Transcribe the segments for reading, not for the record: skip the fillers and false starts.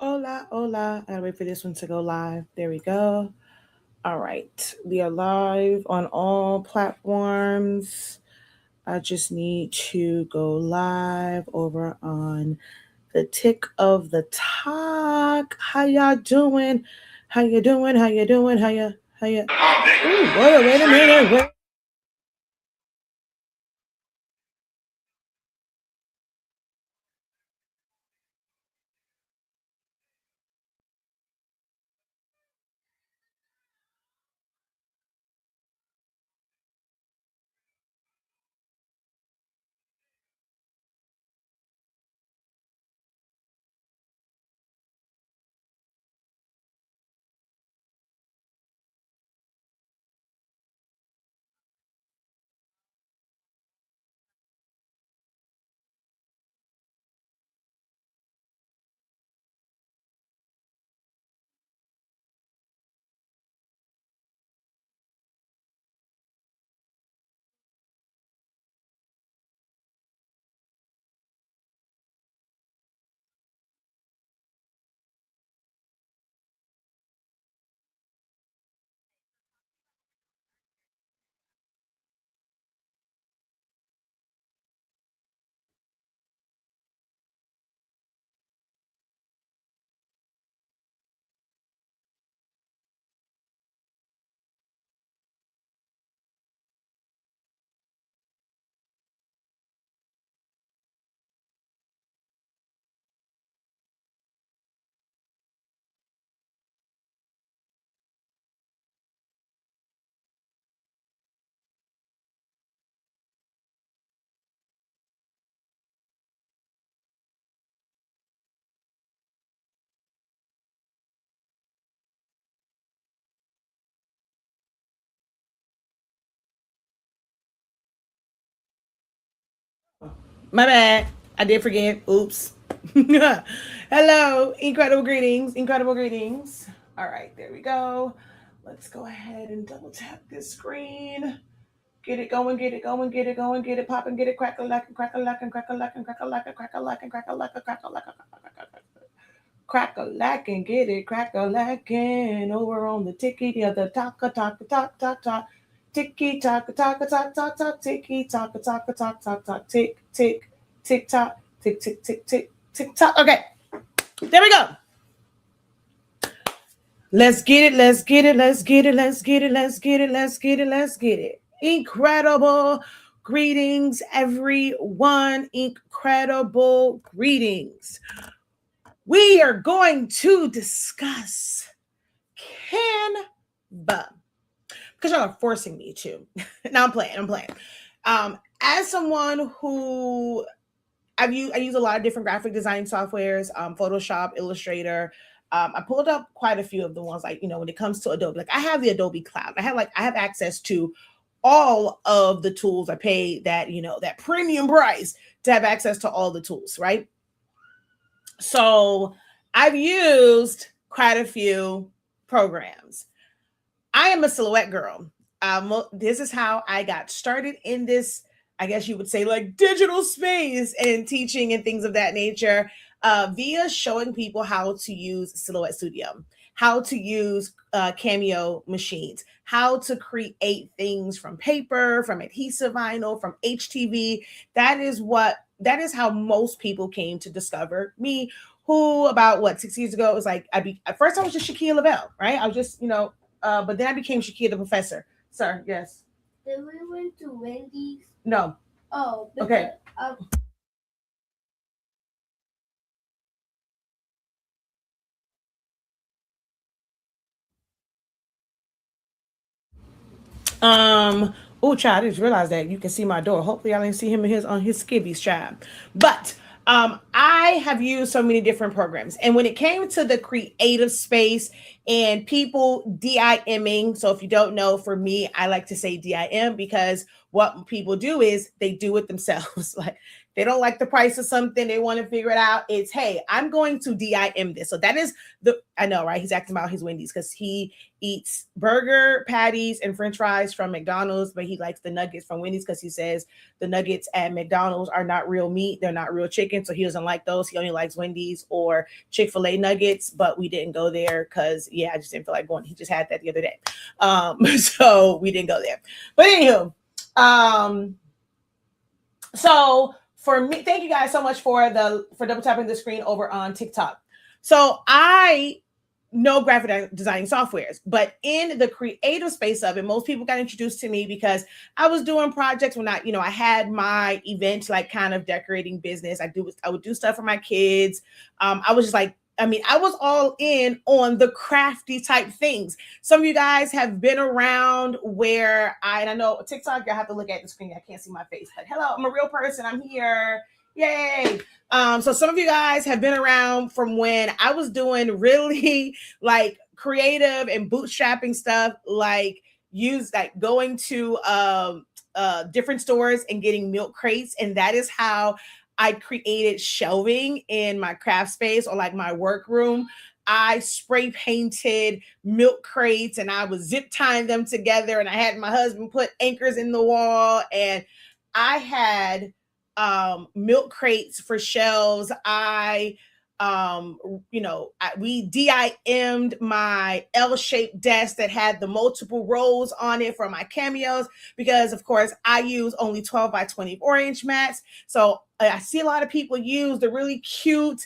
Hola, hola. I gotta wait for this one to go live. There we go. All right. We are live on all platforms. I just need to go live over on the tick of the talk. How y'all doing? How you doing? How you doing? How you? Ooh, wait a minute. Wait. My bad. I did forget. Oops. Hello. Incredible greetings. Incredible greetings. All right, there we go. Let's go ahead and double tap this screen. Get it going, get it going, get it going, get it popping, get it crackle like and crackle like and crackle like and crackle like and crackle like and crackle like and crackle like crackle like and get it crackle like and over on the ticky the other talk talk talk talk talk ticky talk talk talk talk talk ticky talk talk talk talk talk tick tick tick tock tick tick tick tick tick tock. Okay, there we go. Let's get it, let's get it, let's get it, let's get it, let's get it, let's get it, let's get it. Incredible greetings, everyone. Incredible greetings. We are going to discuss Canva because y'all are forcing me to. Now I'm playing, I'm playing. As someone who I use a lot of different graphic design softwares, Photoshop, Illustrator. I pulled up quite a few of the ones like, when it comes to Adobe, like I have the Adobe Cloud. I have access to all of the tools. I pay that premium price to have access to all the tools, right? So I've used quite a few programs. I am a silhouette girl. This is how I got started in this, I guess you would say, like digital space and teaching and things of that nature, via showing people how to use Silhouette Studio, how to use Cameo machines, how to create things from paper, from adhesive vinyl, from HTV. That is how most people came to discover me. Who about 6 years ago, it was like at first I was just Shaquille Lavelle, right? I was just but then I became Shaquille the professor. Sir, yes. Then we went to Wendy's. No. Oh, okay. Oh, child, I just realized that you can see my door. Hopefully, I didn't see him in his on his skivvies, child. But I have used so many different programs, and when it came to the creative space and people DIMing, so if you don't know, for me, I like to say DIM because what people do is they do it themselves. Like they don't like the price of something, they want to figure it out. It's, hey, I'm going to DIM this. So that is I know, right? He's acting about his Wendy's because he eats burger patties and French fries from McDonald's, but he likes the nuggets from Wendy's because he says the nuggets at McDonald's are not real meat, they're not real chicken, so he doesn't like those. He only likes Wendy's or Chick-fil-A nuggets, but we didn't go there because I just didn't feel like going. He just had that the other day, so we didn't go there. But anywho, so for me, thank you guys so much for double tapping the screen over on TikTok. So I know graphic designing softwares, but in the creative space of it, most people got introduced to me because I was doing projects when I had my event, like kind of decorating business. I would do stuff for my kids. I was just like, I was all in on the crafty type things. Some of you guys have been around where I know TikTok, you have to look at the screen. I can't see my face, but hello, I'm a real person. I'm here. Yay. So some of you guys have been around from when I was doing really like creative and bootstrapping stuff, like going to different stores and getting milk crates. And that is how I created shelving in my craft space or like my workroom. I spray painted milk crates and I was zip tying them together. And I had my husband put anchors in the wall, and I had milk crates for shelves. We DIM'd my L-shaped desk that had the multiple rows on it for my cameos, because of course I use only 12 by 24 inch mats. So I see a lot of people use the really cute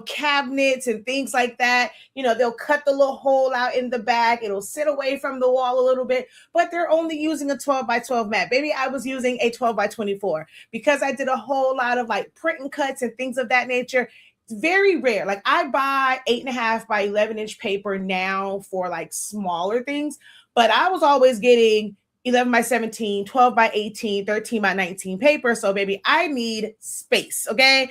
cabinets and things like that. They'll cut the little hole out in the back. It'll sit away from the wall a little bit, but they're only using a 12 by 12 mat. Maybe I was using a 12 by 24 because I did a whole lot of like print and cuts and things of that nature. It's very rare. Like I buy 8.5 by 11 inch paper now for like smaller things, but I was always getting 11 by 17, 12 by 18, 13 by 19 paper. So baby, I need space. Okay.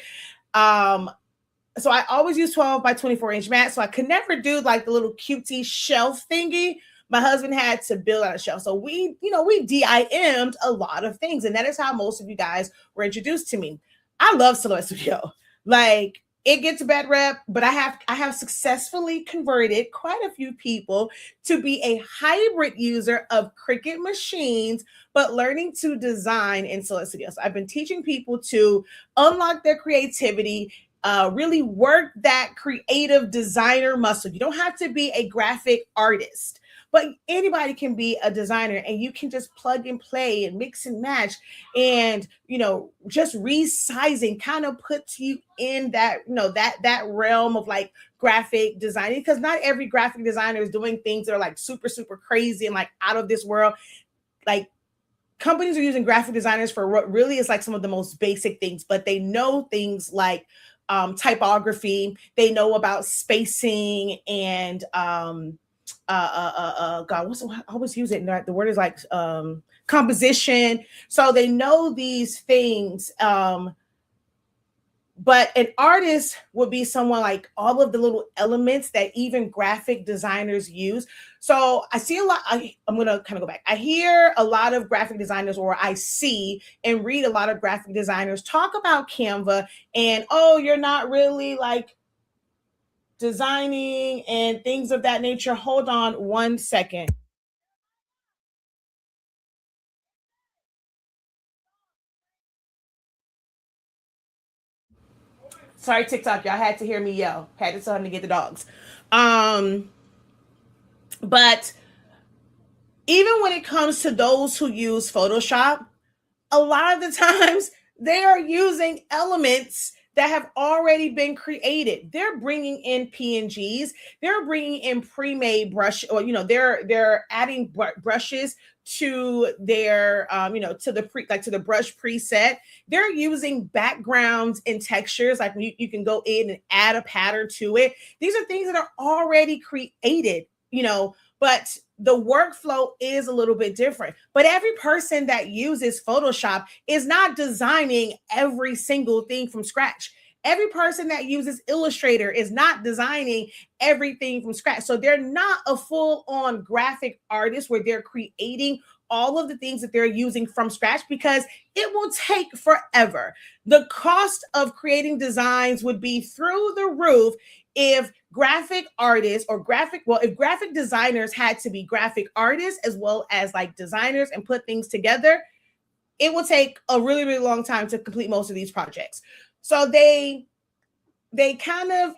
So I always use 12 by 24 inch mats. So I could never do like the little cutesy shelf thingy. My husband had to build out a shelf. So we DIM'd a lot of things. And that is how most of you guys were introduced to me. I love Silhouette Studio. Like, it gets a bad rep, but I have successfully converted quite a few people to be a hybrid user of Cricut machines, but learning to design in Silhouette Studio. So I've been teaching people to unlock their creativity, really work that creative designer muscle. You don't have to be a graphic artist, but anybody can be a designer, and you can just plug and play and mix and match, and just resizing kind of puts you in that that realm of like graphic designing, because not every graphic designer is doing things that are like super super crazy and like out of this world. Like, companies are using graphic designers for what really is like some of the most basic things, but they know things like typography. They know about spacing and God, I always use it. The word is like composition. So they know these things. But an artist would be someone like all of the little elements that even graphic designers use. So I see a lot. I'm going to kind of go back. I hear a lot of graphic designers, or I see and read a lot of graphic designers talk about Canva and, oh, you're not really like designing and things of that nature. Hold on one second. Sorry, TikTok, y'all had to hear me yell. Had to tell him to get the dogs. But even when it comes to those who use Photoshop, a lot of the times they are using elements that have already been created. They're bringing in PNGs. They're bringing in pre-made brush, or they're adding brushes to their to the brush preset. They're using backgrounds and textures, like you can go in and add a pattern to it. These are things that are already created, but the workflow is a little bit different. But every person that uses Photoshop is not designing every single thing from scratch. Every person that uses Illustrator is not designing everything from scratch. So they're not a full-on graphic artist where they're creating all of the things that they're using from scratch because it will take forever. The cost of creating designs would be through the roof if graphic artists or if graphic designers had to be graphic artists as well as like designers and put things together, it will take a really, really long time to complete most of these projects. So they kind of,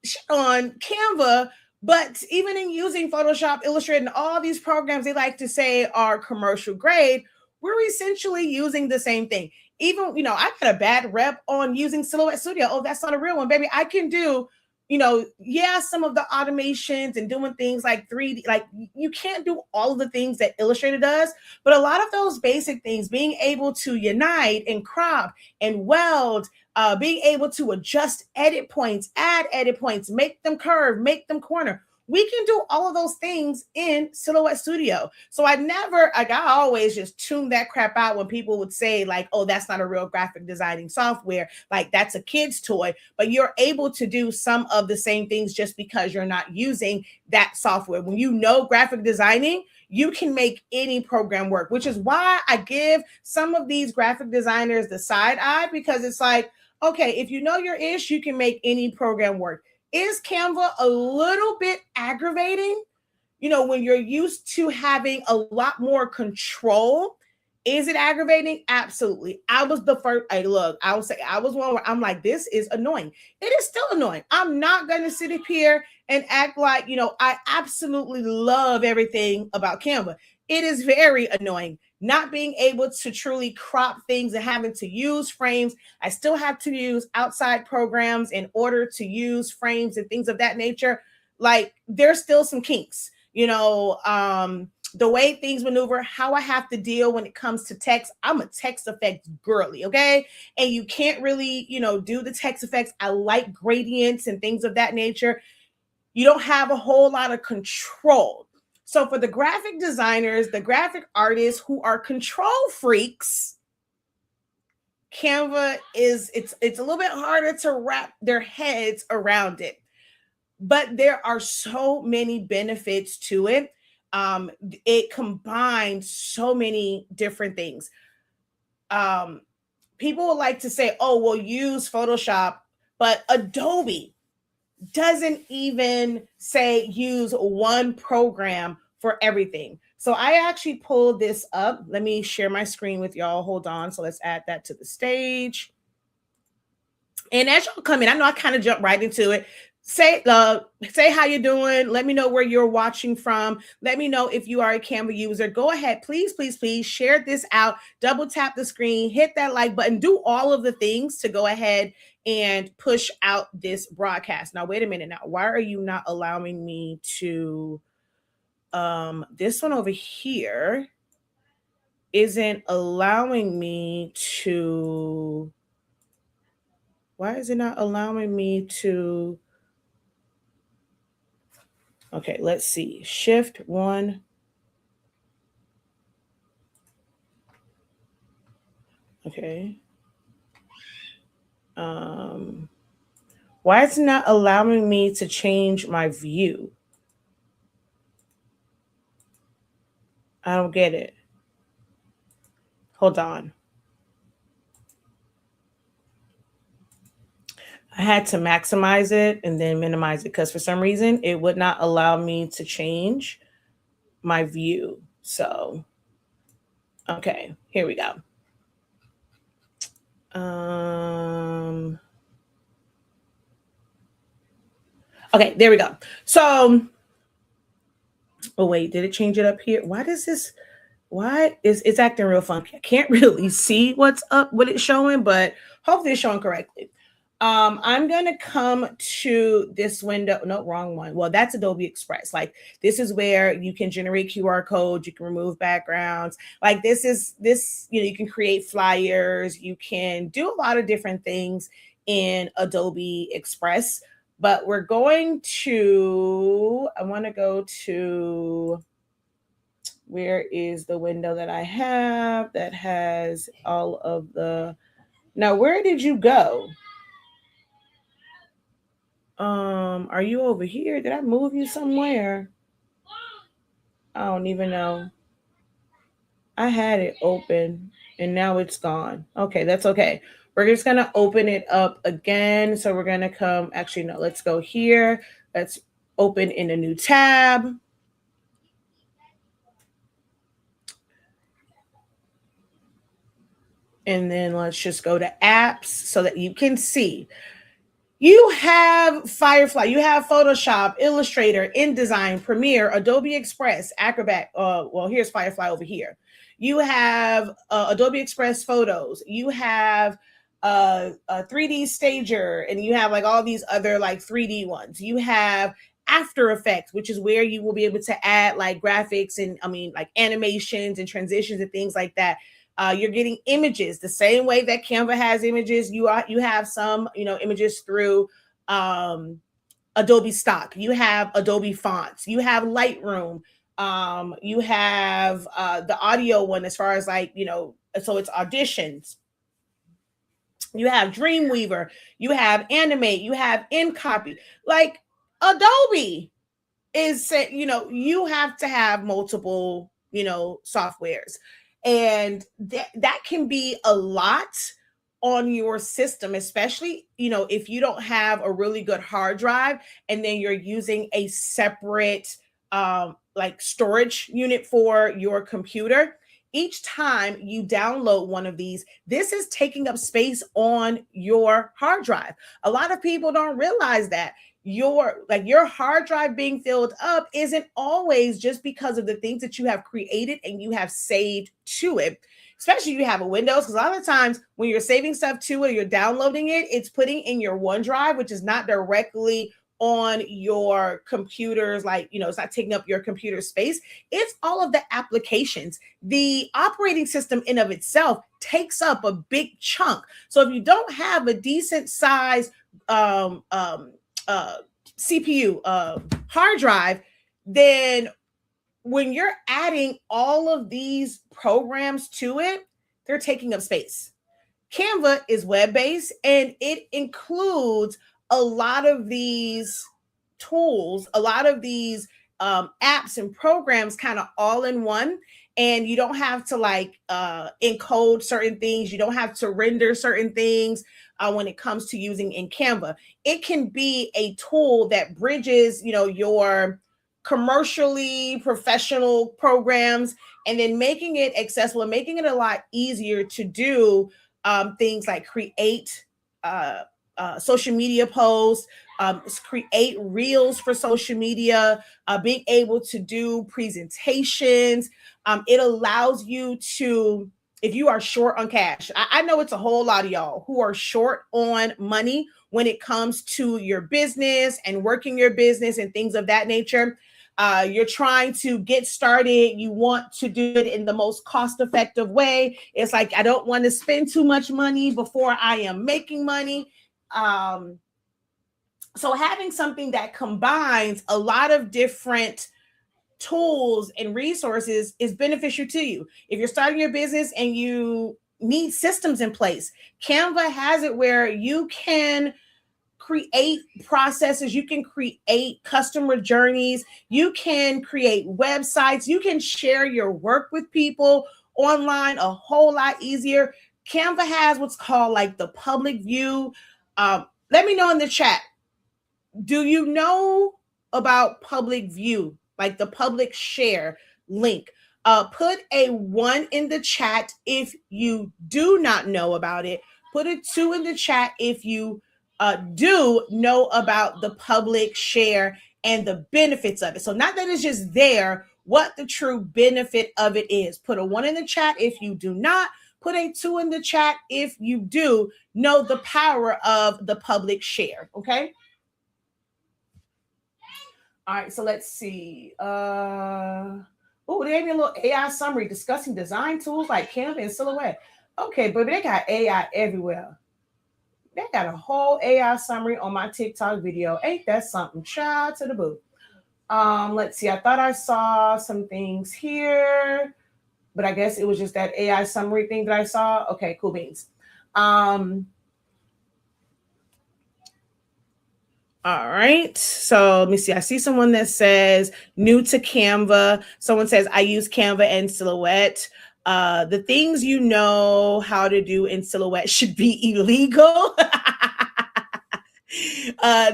shit on Canva, but even in using Photoshop, Illustrator, and all these programs they like to say are commercial grade, we're essentially using the same thing. Even, I got a bad rep on using Silhouette Studio. Oh, that's not a real one, baby. I can do, some of the automations and doing things like 3D. Like, you can't do all of the things that Illustrator does, but a lot of those basic things, being able to unite and crop and weld, being able to adjust edit points, add edit points, make them curve, make them corner. We can do all of those things in Silhouette Studio. So I always just tune that crap out when people would say like, oh, that's not a real graphic designing software. Like, that's a kid's toy, but you're able to do some of the same things just because you're not using that software. When you know graphic designing, you can make any program work, which is why I give some of these graphic designers the side eye, because it's like, okay, if you know your ish, you can make any program work. Is Canva a little bit aggravating? When you're used to having a lot more control, is it aggravating? Absolutely. I was the first. I will say I was one where I'm like, this is annoying. It is still annoying. I'm not going to sit up here and act like, I absolutely love everything about Canva. It is very annoying not being able to truly crop things and having to use frames. I still have to use outside programs in order to use frames and things of that nature. Like, there's still some kinks, the way things maneuver, how I have to deal when it comes to text. I'm a text effects girly, okay? And you can't really, do the text effects. I like gradients and things of that nature. You don't have a whole lot of control. So for the graphic designers, the graphic artists who are control freaks, Canva it's a little bit harder to wrap their heads around it. But there are so many benefits to it. It combines so many different things. People would like to say, oh, we'll use Photoshop, but Adobe doesn't even say use one program for everything. So I actually pulled this up. Let me share my screen with y'all. Hold on. So let's add that to the stage. And as y'all come in, I know I kind of jumped right into it. Say how you're doing. Let me know where you're watching from. Let me know if you are a Canva user. Go ahead, please, please, please share this out. Double tap the screen, hit that like button, do all of the things to go ahead and push out this broadcast. Now, wait a minute. Now, why are you not allowing me to? This one over here isn't allowing me to. Why is it not allowing me to? Okay, let's see. Shift 1. Okay. Why is it not allowing me to change my view? I don't get it. Hold on. I had to maximize it and then minimize it because for some reason it would not allow me to change my view. So, okay, here we go. Okay, there we go. So, oh wait, did it change it up here? Why is it's acting real funky? I can't really see what's up, what it's showing, but hopefully it's showing correctly. I'm going to come to this window. No, wrong one. Well, that's Adobe Express. Like, this is where you can generate QR codes. You can remove backgrounds. Like, you can create flyers. You can do a lot of different things in Adobe Express. But I want to go to, where is the window that I have that has all of now, where did you go? Are you over here? Did I move you somewhere? I don't even know. I had it open and now it's gone. Okay, that's okay. We're just going to open it up again. So we're going to come, actually, no, let's go here. Let's open in a new tab. And then let's just go to apps so that you can see. You have Firefly, you have Photoshop, Illustrator, InDesign, Premiere, Adobe Express, Acrobat. Well, here's Firefly over here. You have Adobe Express Photos. You have a 3D Stager, and you have like all these other like 3D ones. You have After Effects, which is where you will be able to add like graphics and like animations and transitions and things like that. You're getting images the same way that Canva has images. You have some images through Adobe Stock. You have Adobe Fonts. You have Lightroom. You have the audio one as far as like so it's auditions. You have Dreamweaver. You have Animate. You have InCopy. Like Adobe is you have to have multiple softwares, and that can be a lot on your system, especially if you don't have a really good hard drive and then you're using a separate like storage unit for your computer. Each time you download one of these, this is taking up space on your hard drive. A lot of people don't realize that your hard drive being filled up isn't always just because of the things that you have created and you have saved to it, especially if you have a Windows, because a lot of times when you're saving stuff to it, you're downloading it, it's putting in your OneDrive, which is not directly on your computers, like it's not taking up your computer space. It's all of the applications. The operating system in of itself takes up a big chunk. So if you don't have a decent size CPU hard drive, then when you're adding all of these programs to it, they're taking up space. Canva is web-based and it includes a lot of these tools, a lot of these apps and programs kind of all in one. And you don't have to like encode certain things. You don't have to render certain things when it comes to using in Canva. It can be a tool that bridges, your commercially professional programs, and then making it accessible and making it a lot easier to do things like create social media posts, create reels for social media, being able to do presentations. It allows you to, if you are short on cash, I know it's a whole lot of y'all who are short on money when it comes to your business and working your business and things of that nature. You're trying to get started. You want to do it in the most cost-effective way. It's like, I don't want to spend too much money before I am making money. So having something that combines a lot of different tools and resources is beneficial to you. If you're starting your business and you need systems in place, Canva has it where you can create processes, you can create customer journeys, you can create websites, you can share your work with people online a whole lot easier. Canva has what's called like the public view. Let me know in the chat, do you know about public view, like the public share link? Put a 1 in the chat if you do not know about it. Put a 2 in the chat if you do know about the public share and the benefits of it. So not that it's just there, what the true benefit of it is. Put a 1 in the chat if you do not. Put a 2 in the chat if you do know the power of the public share. Okay. All right, so let's see. Oh, they gave me a little AI summary discussing design tools like Canva and Silhouette. Okay, but they got AI everywhere. They got a whole AI summary on my TikTok video. Ain't that something? Child to the boo. Let's see. I thought I saw some things here, but I guess it was just that AI summary thing that I saw. Okay, cool beans. All right. So let me see. I see someone that says new to Canva. Someone says I use Canva and Silhouette. The things you know how to do in Silhouette should be illegal.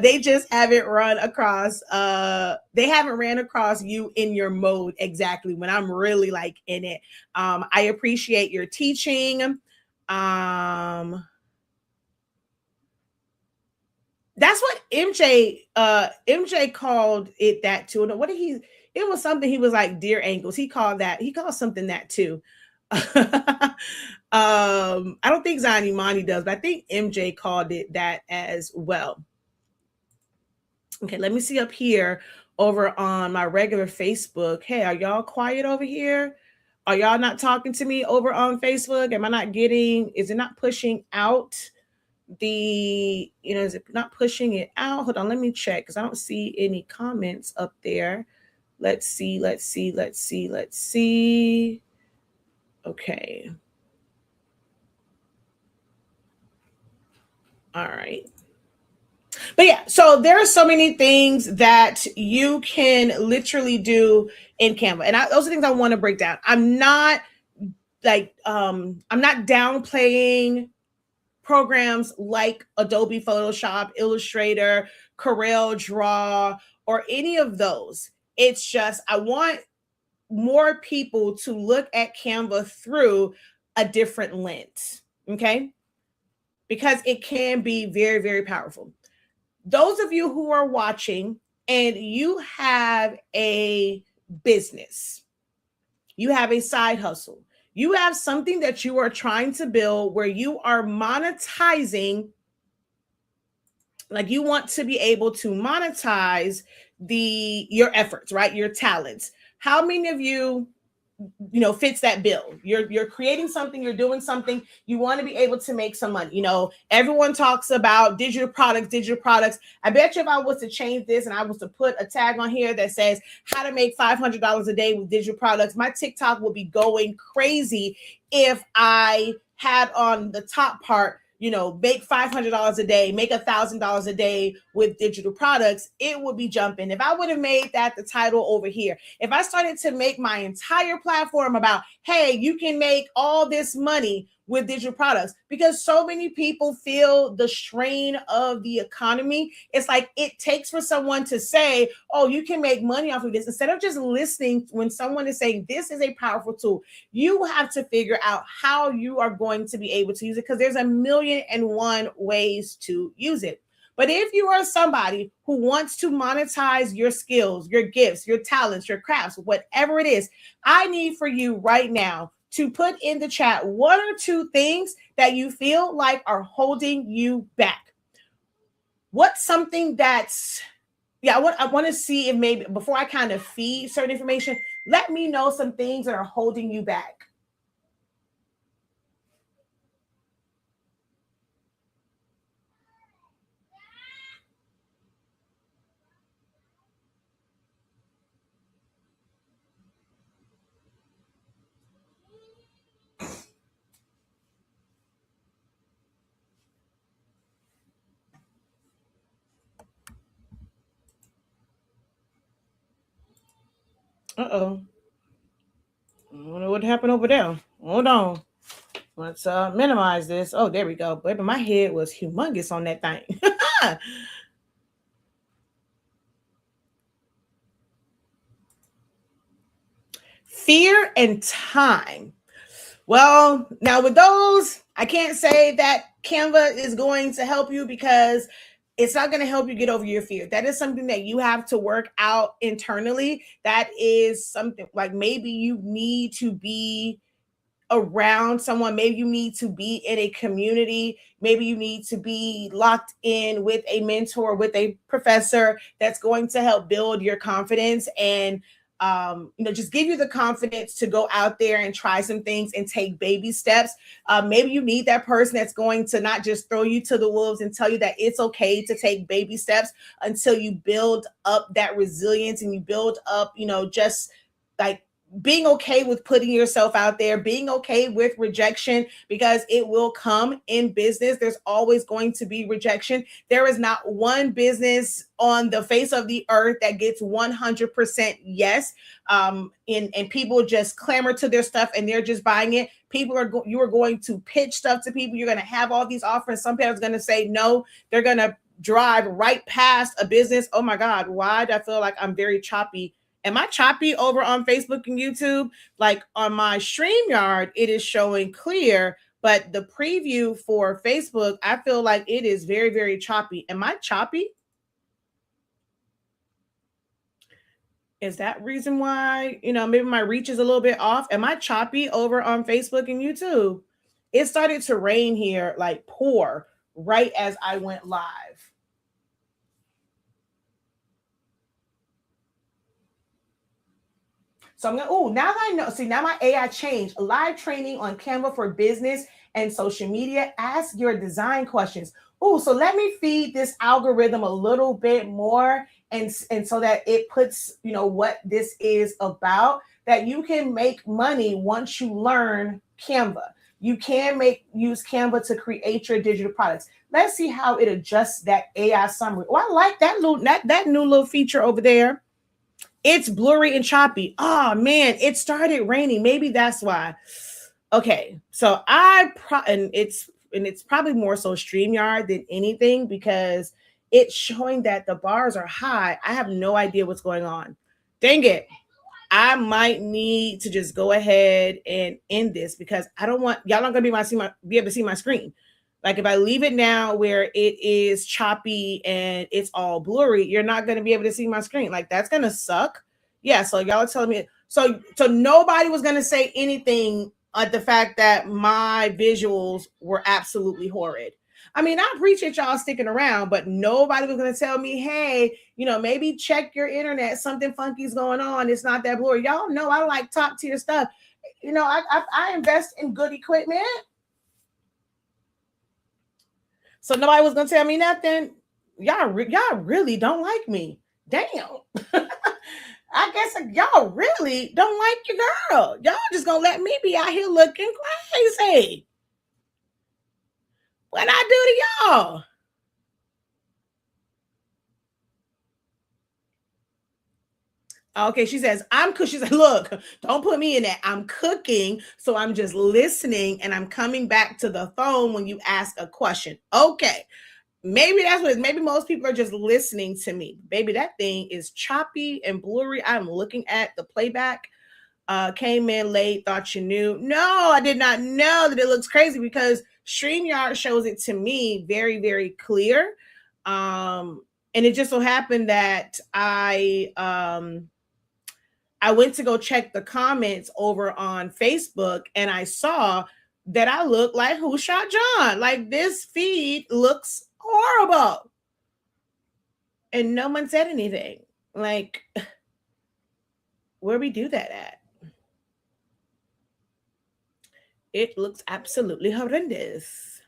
They just haven't run across they haven't ran across you in your mode exactly when I'm really like in it. I appreciate your teaching. That's what MJ called it that too. What did he, it was something he was like deer angles. He called something that too. I don't think Zion Imani does, but I think MJ called it that as well. Okay, let me see up here over on my regular Facebook. Hey, are y'all quiet over here? Are y'all not talking to me over on Facebook? Am I not getting, is it not pushing out the, is it not pushing it out? Hold on, let me check because I don't see any comments up there. Let's see. Okay. All right. But yeah, so there are so many things that you can literally do in Canva. And those are things I want to break down. I'm not downplaying programs like Adobe Photoshop, Illustrator, Corel Draw, or any of those. It's just, I want more people to look at Canva through a different lens. Okay. Because it can be very, very powerful. Those of you who are watching and you have a business, you have a side hustle, you have something that you are trying to build where you are monetizing, like you want to be able to monetize your efforts, right? Your talents. How many of you fits that bill? You're creating something, you're doing something, you want to be able to make some money. Everyone talks about digital products. I bet you if I was to change this and I was to put a tag on here that says how to make $500 a day with digital products, my TikTok would be going crazy if I had on the top part, make $500 a day, make $1,000 a day with digital products. It would be jumping. If I would have made that the title over here, if I started to make my entire platform about, hey, you can make all this money with digital products, because so many people feel the strain of the economy. It's like it takes for someone to say, oh, you can make money off of this, instead of just listening when someone is saying this is a powerful tool. You have to figure out how you are going to be able to use it, because there's 1,000,001 ways to use it. But if you are somebody who wants to monetize your skills, your gifts, your talents, your crafts, whatever it is, I need for you right now to put in the chat 1 or 2 things that you feel like are holding you back. What's something that's, I want to see if maybe before I kind of feed certain information, let me know some things that are holding you back. Uh-oh. I don't know what happened over there. Hold on. Let's minimize this. Oh, there we go. Baby, my head was humongous on that thing. Fear and time. Well, now with those, I can't say that Canva is going to help you, because it's not going to help you get over your fear. That is something that you have to work out internally. That is something like maybe you need to be around someone, maybe you need to be in a community, maybe you need to be locked in with a mentor, with a professor that's going to help build your confidence and just give you the confidence to go out there and try some things and take baby steps. Maybe you need that person that's going to not just throw you to the wolves and tell you that it's okay to take baby steps until you build up that resilience and you build up, just like being okay with putting yourself out there, being okay with rejection, because it will come in business. There's always going to be rejection. There is not one business on the face of the earth that gets 100% yes. And people just clamor to their stuff and they're just buying it. You are going to pitch stuff to people. You're going to have all these offers. Some people are going to say no. They're going to drive right past a business. Oh my God, why do I feel like I'm very choppy? Am I choppy over on Facebook and YouTube? Like on my StreamYard, it is showing clear, but the preview for Facebook, I feel like it is very, very choppy. Am I choppy? Is that reason why, maybe my reach is a little bit off? Am I choppy over on Facebook and YouTube? It started to rain here, like pour, right as I went live. So I'm going, now that I know, see, now my AI changed. Live training on Canva for business and social media. Ask your design questions. So let me feed this algorithm a little bit more, and so that it puts, what this is about, that you can make money once you learn Canva. You can use Canva to create your digital products. Let's see how it adjusts that AI summary. I like that new little feature over there. It's blurry and choppy. Oh man, it started raining. Maybe that's why. Okay, so it's probably more so StreamYard than anything, because it's showing that the bars are high. I have no idea what's going on. Dang it. I might need to just go ahead and end this, because I don't want y'all not gonna be able to see my screen. Like if I leave it now where it is choppy and it's all blurry, you're not going to be able to see my screen. Like that's going to suck. Yeah. So y'all are telling me. So nobody was going to say anything at the fact that my visuals were absolutely horrid. I mean, I appreciate y'all sticking around, but nobody was going to tell me, hey, maybe check your internet. Something funky is going on. It's not that blurry. Y'all know I like top tier stuff. I invest in good equipment. So nobody was gonna tell me nothing. Y'all really don't like me. Damn. I guess y'all really don't like your girl. Y'all just gonna let me be out here looking crazy. What I do to y'all? Okay, she says, she said, look, don't put me in that. I'm cooking, so I'm just listening and I'm coming back to the phone when you ask a question. Okay, maybe that's what it is. Maybe most people are just listening to me. Baby, that thing is choppy and blurry. I'm looking at the playback. Came in late, thought you knew. No, I did not know that it looks crazy, because StreamYard shows it to me very, very clear. And it just so happened that I went to go check the comments over on Facebook, and I saw that I look like Who Shot John? Like this feed looks horrible. And no one said anything. Like, where we do that at? It looks absolutely horrendous.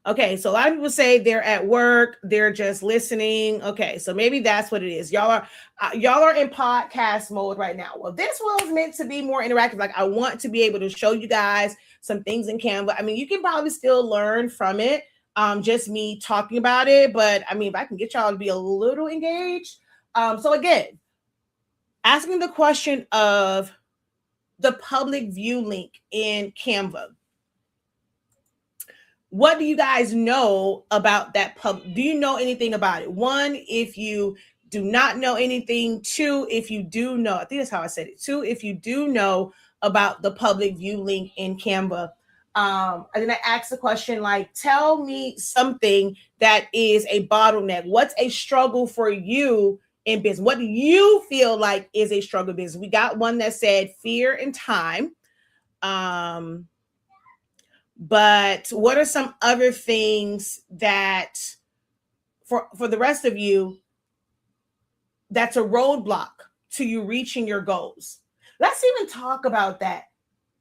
Okay, so a lot of people say they're at work, they're just listening. Okay, so maybe that's what it is. Y'all are in podcast mode right now. Well, this was meant to be more interactive. Like I want to be able to show you guys some things in Canva. I mean, you can probably still learn from it, just me talking about it. But I mean, if I can get y'all to be a little engaged. So again, asking the question of the public view link in Canva. What do you guys know about that do you know anything about it? One, if you do not know anything. Two, if you do know, I think that's how I said it. Two, if you do know about the public view link in Canva. And then I asked the question, like, tell me something that is a bottleneck. What's a struggle for you in business? What do you feel like is a struggle business? We got one that said fear and time. But what are some other things that for the rest of you, that's a roadblock to you reaching your goals? Let's even talk about that.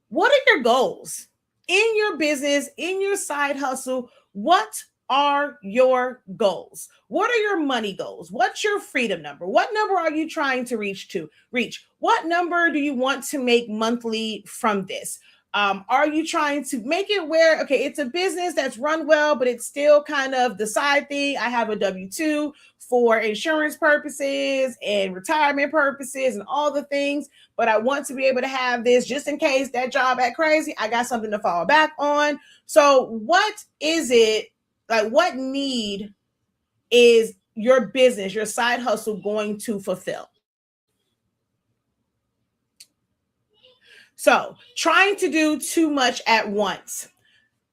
What are your goals in your business, in your side hustle? What are your goals? What are your money goals? What's your freedom number? What number are you trying to reach? What number do you want to make monthly from this? Are you trying to make it where, okay, it's a business that's run well, but it's still kind of the side thing? I have a W-2 for insurance purposes and retirement purposes and all the things, but I want to be able to have this just in case that job at crazy. I got something to fall back on. So what is it, like what need is your business, your side hustle going to fulfill? So trying to do too much at once.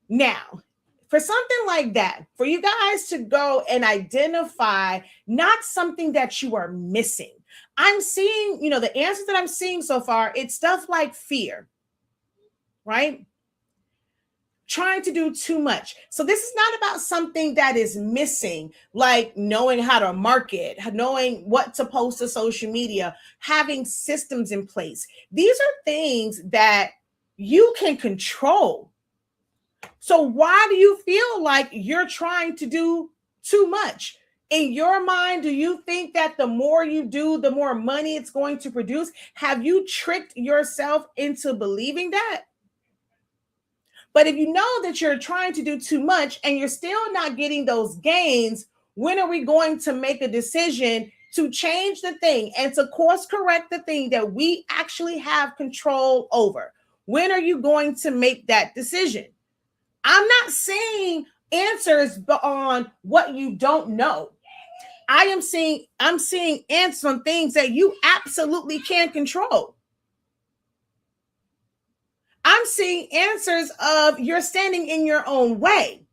Now, for something like that, for you guys to go and identify not something that you are missing. I'm seeing, the answers that I'm seeing so far, it's stuff like fear, right? Trying to do too much. So this is not about something that is missing, like knowing how to market, knowing what to post to social media, having systems in place. These are things that you can control. So why do you feel like you're trying to do too much? In your mind, do you think that the more you do, the more money it's going to produce? Have you tricked yourself into believing that? But if you know that you're trying to do too much and you're still not getting those gains, when are we going to make a decision to change the thing and to course correct the thing that we actually have control over? When are you going to make that decision? I'm not saying answers on what you don't know. I'm seeing answers on things that you absolutely can't control. I'm seeing answers of you're standing in your own way.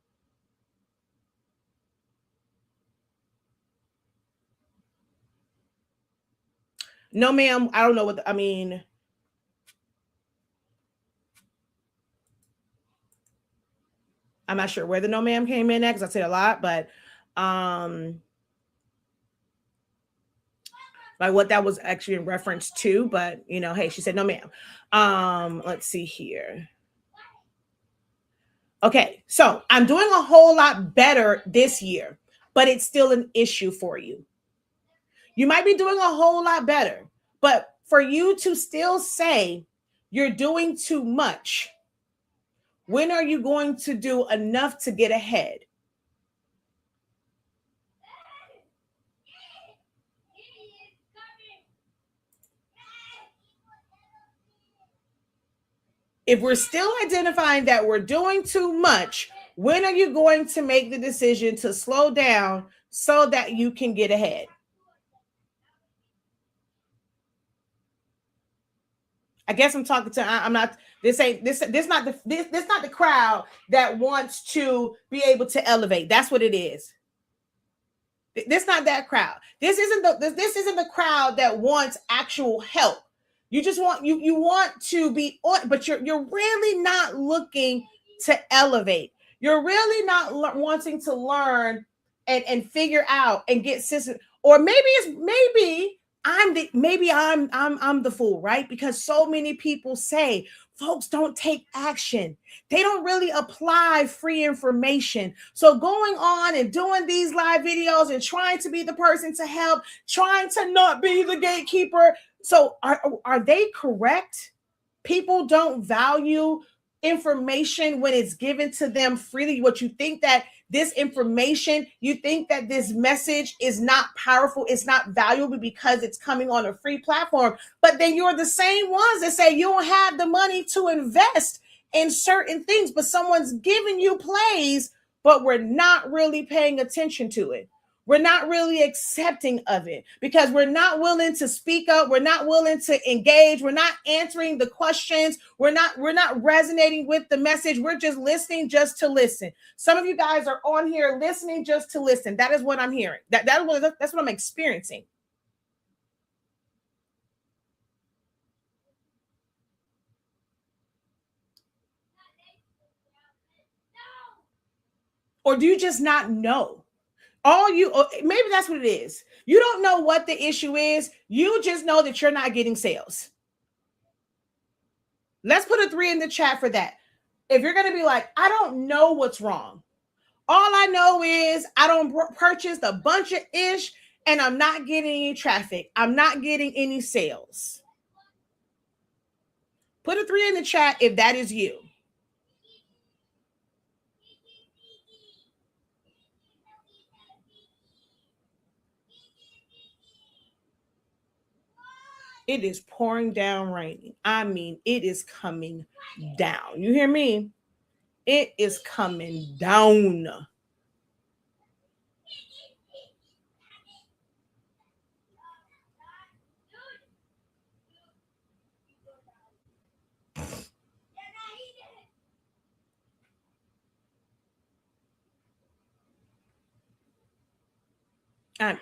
No, ma'am, I don't know what, I'm not sure where the no ma'am came in at because I said a lot, but like what that was actually in reference to, but hey, she said no ma'am. Let's see here. Okay, so I'm doing a whole lot better this year, but it's still an issue for you. You might be doing a whole lot better, but for you to still say you're doing too much, when are you going to do enough to get ahead? If we're still identifying that we're doing too much, when are you going to make the decision to slow down so that you can get ahead? I guess I'm talking to, I'm not, this not the crowd that wants to be able to elevate. That's what it is. This not that crowd. This isn't the crowd that wants actual help. You just want you want to be on, but you're really not looking to elevate. You're really not wanting to learn and figure out and get systems. Or maybe I'm the fool, right? Because so many people say folks don't take action. They don't really apply free information. So going on and doing these live videos and trying to be the person to help, trying to not be the gatekeeper. So are they correct? People don't value information when it's given to them freely. What you think that this information, you think that this message is not powerful, it's not valuable because it's coming on a free platform. But then you're the same ones that say you don't have the money to invest in certain things, but someone's giving you plays, but we're not really paying attention to it. We're not really accepting of it because we're not willing to speak up. We're not willing to engage. We're not answering the questions. We're not resonating with the message. We're just listening just to listen. Some of you guys are on here listening just to listen. That is what I'm hearing. That's what I'm experiencing. Or do you just not know? Maybe that's what it is. You don't know what the issue is. You just know that you're not getting sales. Let's put a 3 in the chat for that. If you're going to be like, I don't know what's wrong, All I know is I don't purchase a bunch of ish and I'm not getting any traffic. I'm not getting any sales. Put a 3 in the chat if that is you. It is pouring down raining. I mean, it is coming down. You hear me? It is coming down.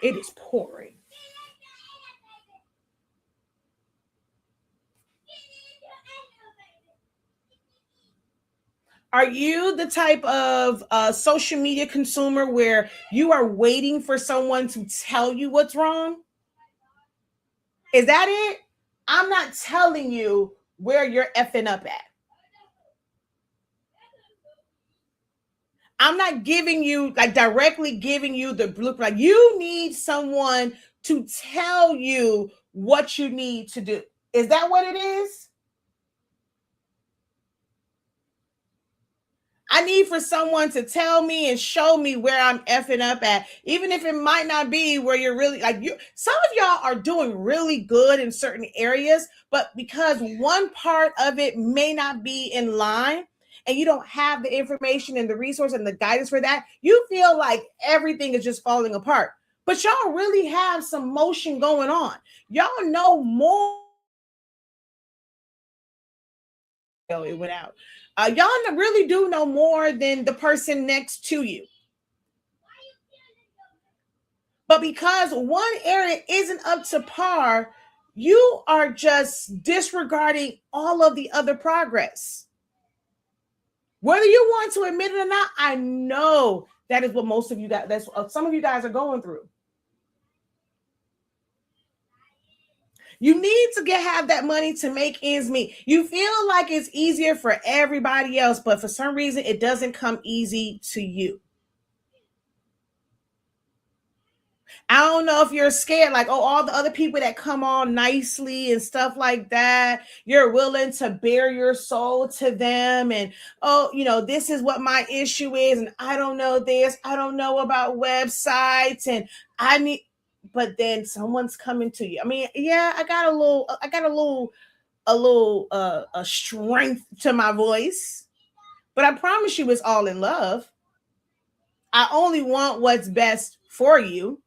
It is pouring. Are you the type of social media consumer where you are waiting for someone to tell you what's wrong? Is that it? I'm not telling you where you're effing up at. I'm not giving you, like, directly giving you the blueprint. Like, you need someone to tell you what you need to do. Is that what it is? I need for someone to tell me and show me where I'm effing up at, even if it might not be where you're really like you. Some of y'all are doing really good in certain areas, but because one part of it may not be in line and you don't have the information and the resource and the guidance for that, you feel like everything is just falling apart. But y'all really have some motion going on. Y'all know more. Oh, it went out. Y'all really do know more than the person next to you. But because one area isn't up to par, you are just disregarding all of the other progress. Whether you want to admit it or not, I know that is what most of you guys, that's what some of you guys are going through. You need to have that money to make ends meet. You feel like it's easier for everybody else, but for some reason, it doesn't come easy to you. I don't know if you're scared, like, oh, all the other people that come on nicely and stuff like that, you're willing to bare your soul to them. And, oh, this is what my issue is. And I don't know this. I don't know about websites. And I need, but then someone's coming to you. I mean, yeah, I got a little strength to my voice, but I promise you it's all in love. I only want what's best for you.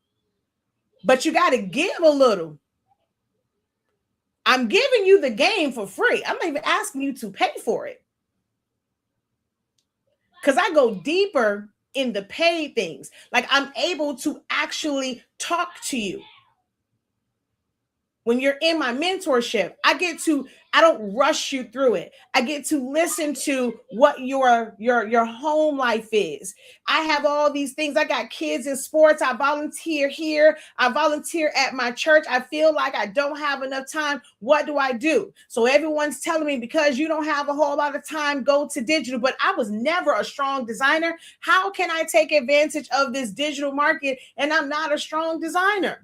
But you got to give a little. I'm giving you the game for free. I'm not even asking you to pay for it. Because I go deeper in the paid things. Like, I'm able to actually talk to you. When you're in my mentorship, I don't rush you through it. I get to listen to what your home life is. I have all these things. I got kids in sports. I volunteer here. I volunteer at my church. I feel like I don't have enough time. What do I do? So everyone's telling me, because you don't have a whole lot of time, go to digital. But I was never a strong designer. How can I take advantage of this digital market and I'm not a strong designer?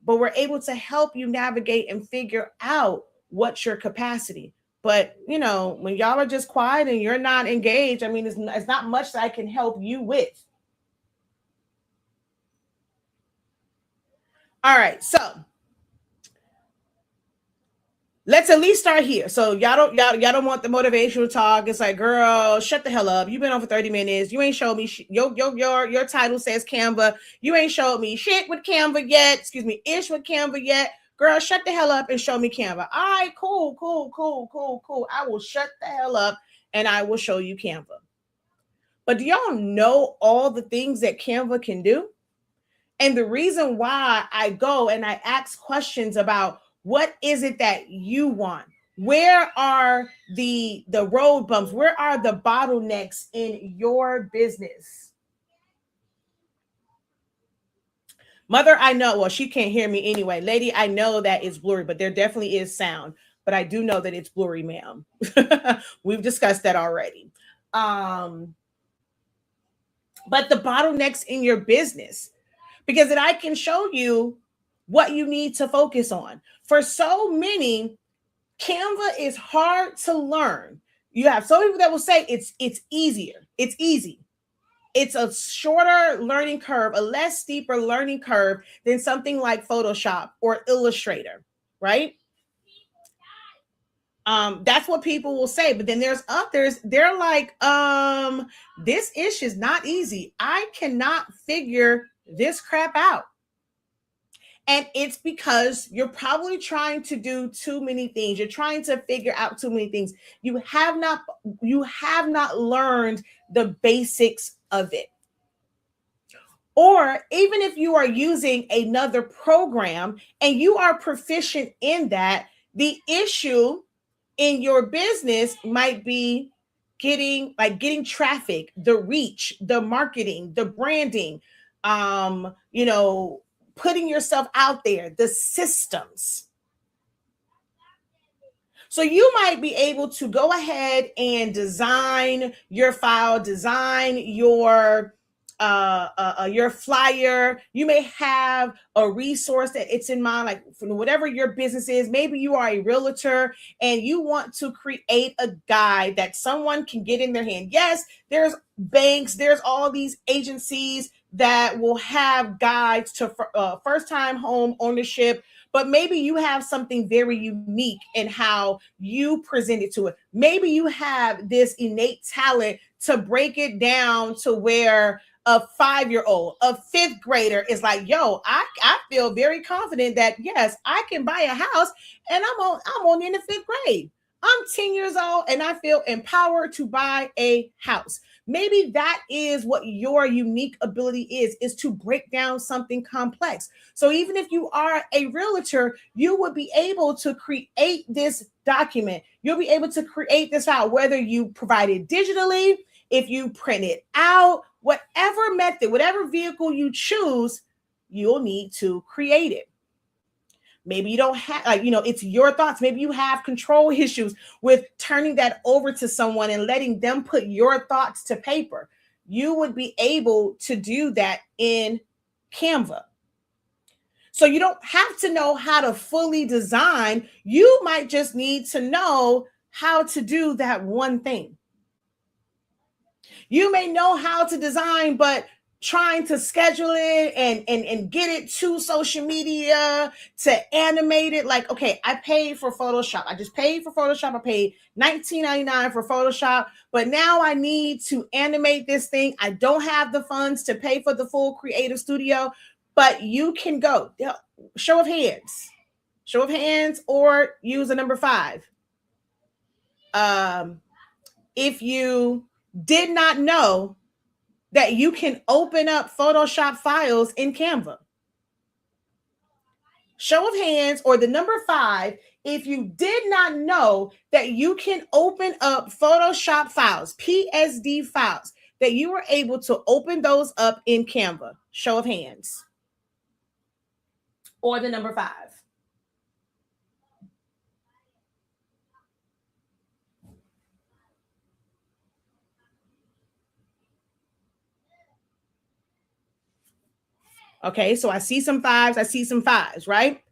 But we're able to help you navigate and figure out what's your capacity. But, when y'all are just quiet and you're not engaged, I mean, it's not much that I can help you with. All right. So let's at least start here. So y'all don't want the motivational talk. It's like, girl, shut the hell up. You've been on for 30 minutes. You ain't showed me your title says Canva. You ain't showed me shit with Canva yet. Excuse me, ish with Canva yet. Girl, shut the hell up and show me Canva. All right, cool. I will shut the hell up and I will show you Canva. But do y'all know all the things that Canva can do? And the reason why I go and I ask questions about what is it that you want? Where are the road bumps? Where are the bottlenecks in your business? Mother, I know, well, she can't hear me anyway. Lady, I know that it's blurry, but there definitely is sound. But I do know that it's blurry, ma'am. We've discussed that already. but the bottlenecks in your business, because then I can show you what you need to focus on. For so many, Canva is hard to learn. You have some people that will say it's easier. It's easy. It's a shorter learning curve, a less steeper learning curve than something like Photoshop or Illustrator, right? That's what people will say. But then there's others, they're like, this ish is not easy. I cannot figure this crap out. And it's because you're probably trying to do too many things. You're trying to figure out too many things. You have not learned the basics of it. Or even if you are using another program and you are proficient in that, the issue in your business might be getting traffic, the reach, the marketing, the branding, putting yourself out there, the systems. So you might be able to go ahead and design your file, design your flyer. You may have a resource that it's in mind, like for whatever your business is. Maybe you are a realtor and you want to create a guide that someone can get in their hand. Yes, there's banks, there's all these agencies that will have guides to first-time home ownership, but maybe you have something very unique in how you present it to it. Maybe you have this innate talent to break it down to where a 5-year-old, a 5th grader is like, yo, I feel very confident that yes, I can buy a house, and I'm only in the 5th grade. I'm 10 years old and I feel empowered to buy a house. Maybe that is what your unique ability is to break down something complex. So even if you are a realtor, you would be able to create this document. You'll be able to create this file, whether you provide it digitally, if you print it out, whatever method, whatever vehicle you choose, you'll need to create it. Maybe you don't have, it's your thoughts. Maybe you have control issues with turning that over to someone and letting them put your thoughts to paper. You would be able to do that in Canva. So you don't have to know how to fully design. You might just need to know how to do that one thing. You may know how to design, but trying to schedule it and get it to social media, to animate it. Like, okay, I paid for Photoshop. I just paid for Photoshop. I paid $19.99 for Photoshop, but now I need to animate this thing. I don't have the funds to pay for the full creative studio, but you can go. Show of hands, or use a number 5. If you did not know that you can open up Photoshop files in Canva. Show of hands, or the number 5, if you did not know that you can open up Photoshop files, PSD files, that you were able to open those up in Canva. Show of hands. Or the number 5. Okay, so I see some 5s, right?